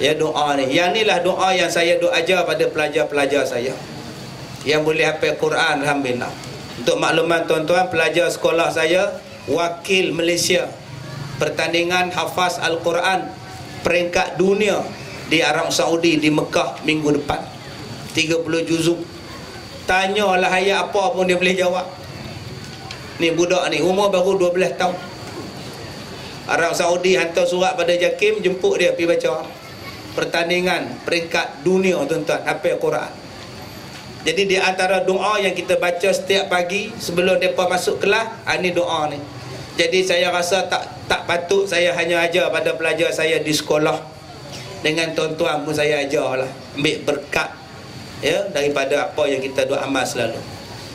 S1: Ya, doa ni. Yang ni lah doa yang saya ajar pada pelajar-pelajar saya yang boleh hafal Quran, alhamdulillah. Untuk makluman tuan-tuan, pelajar sekolah saya wakil Malaysia pertandingan hafaz Al-Quran peringkat dunia di Arab Saudi, di Mekah minggu depan. 30 juzuk. Tanyalah ayat apa pun dia boleh jawab. Ni budak ni umur baru 12 tahun. Arab Saudi hantar surat pada JAKIM, jemput dia pergi baca pertandingan peringkat dunia tuan-tuan, hafal Quran. Jadi di antara doa yang kita baca setiap pagi sebelum mereka masuk kelas, ini doa ni. Jadi saya rasa tak patut saya hanya ajar pada pelajar saya di sekolah. Dengan tuan-tuan pun saya ajar lah, ambil berkat ya daripada apa yang kita doa amal selalu.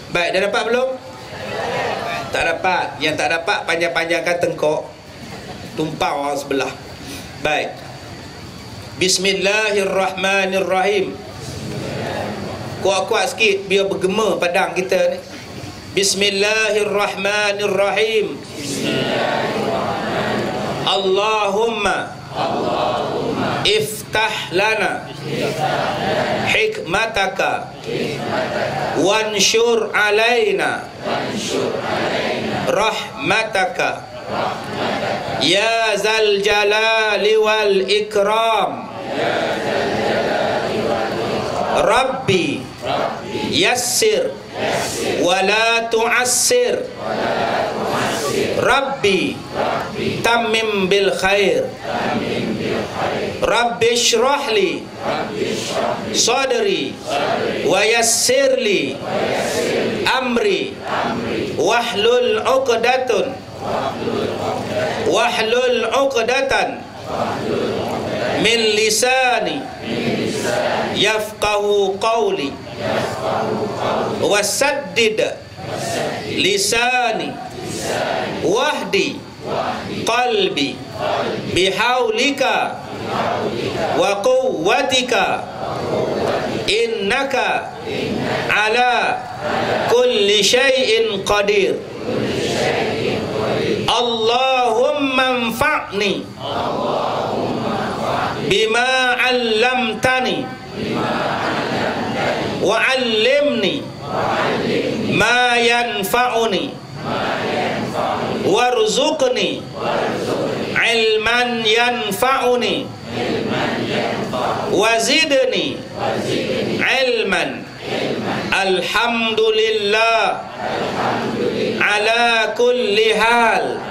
S1: Baik, dah dapat belum? Tak dapat. Yang tak dapat panjang-panjangkan tengkok, tumpah orang sebelah. Baik. Bismillahirrahmanirrahim. Kuat-kuat sikit biar bergema padang kita ni. Bismillahirrahmanirrahim. Allahumma iftah lana hikmataka wanshur alaina rahmataka ya zal jalali wal ikram. Rabbi yassir wala tu'assir. Rabbi tammim bil khair. Rabbi shrah li sadri wa yassir li amri wahlul 'uqdatan min lisani yafqahu qawli wasaddid lisani wahdi qalbi bihaulika wa quwwatika innaka ala kulli syai'in qadir. Allahumma anfa'ni bima 'allamtani wa 'allimni ma yanfa'uni warzuqni ilman yanfa'uni wazidni ilman. Alhamdulillah ala kulli hal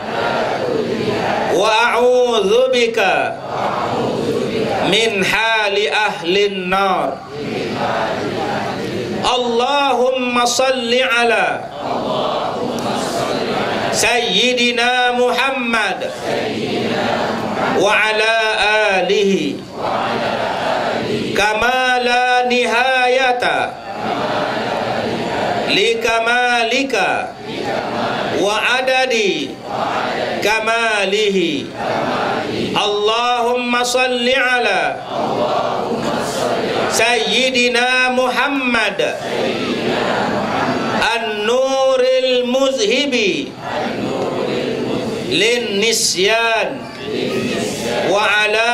S1: wa a'udzu bika min hali ahlin nar. Allahumma salli ala Sayyidina Muhammad wa ala alihi kama la nihayata li kamalika wa adadi kamalihi. Allahumma salli ala Sayyidina Muhammad An-Nuril Muzhibi Lin Nisyan wa ala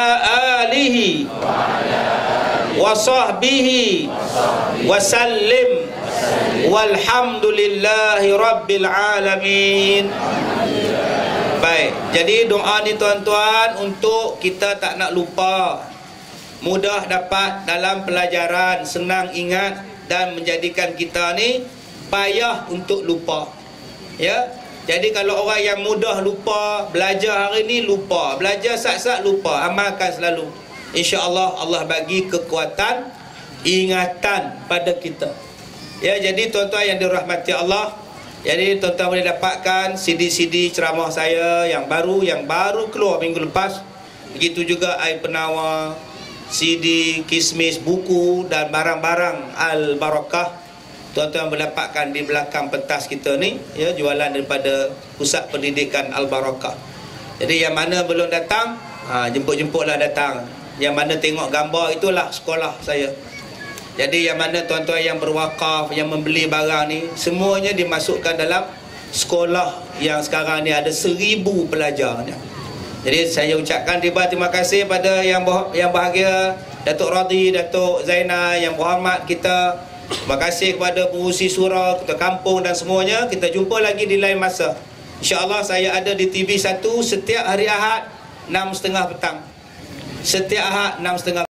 S1: alihi wa sahbihi wa sallim walhamdulillahi rabbil alamin. Baik, jadi doa ni tuan-tuan untuk kita tak nak lupa, mudah dapat dalam pelajaran, senang ingat dan menjadikan kita ni payah untuk lupa. Ya. Jadi kalau orang yang mudah lupa, belajar hari ni lupa, belajar sat-sat lupa, amalkan selalu. Insya-Allah Allah bagi kekuatan ingatan pada kita. Ya, jadi tuan-tuan yang dirahmati Allah, jadi tuan-tuan boleh dapatkan CD-CD ceramah saya yang baru keluar minggu lepas. Begitu juga air penawar, CD, kismis, buku dan barang-barang Al-Barakah. Tuan-tuan boleh dapatkan di belakang pentas kita ni, ya, jualan daripada Pusat Pendidikan Al-Barakah. Jadi yang mana belum datang, jemput-jemputlah datang. Yang mana tengok gambar itulah sekolah saya. Jadi yang mana tuan-tuan yang berwakaf, yang membeli barang ni, semuanya dimasukkan dalam sekolah yang sekarang ni ada 1000 pelajar. Jadi saya ucapkan terima kasih pada yang bahagia, Datuk Radhi, Datuk Zainal, yang berhormat kita. Terima kasih kepada pengurusi surau, ketua kampung dan semuanya. Kita jumpa lagi di lain masa. InsyaAllah saya ada di TV1 setiap hari Ahad 6.30 petang. Setiap Ahad 6.30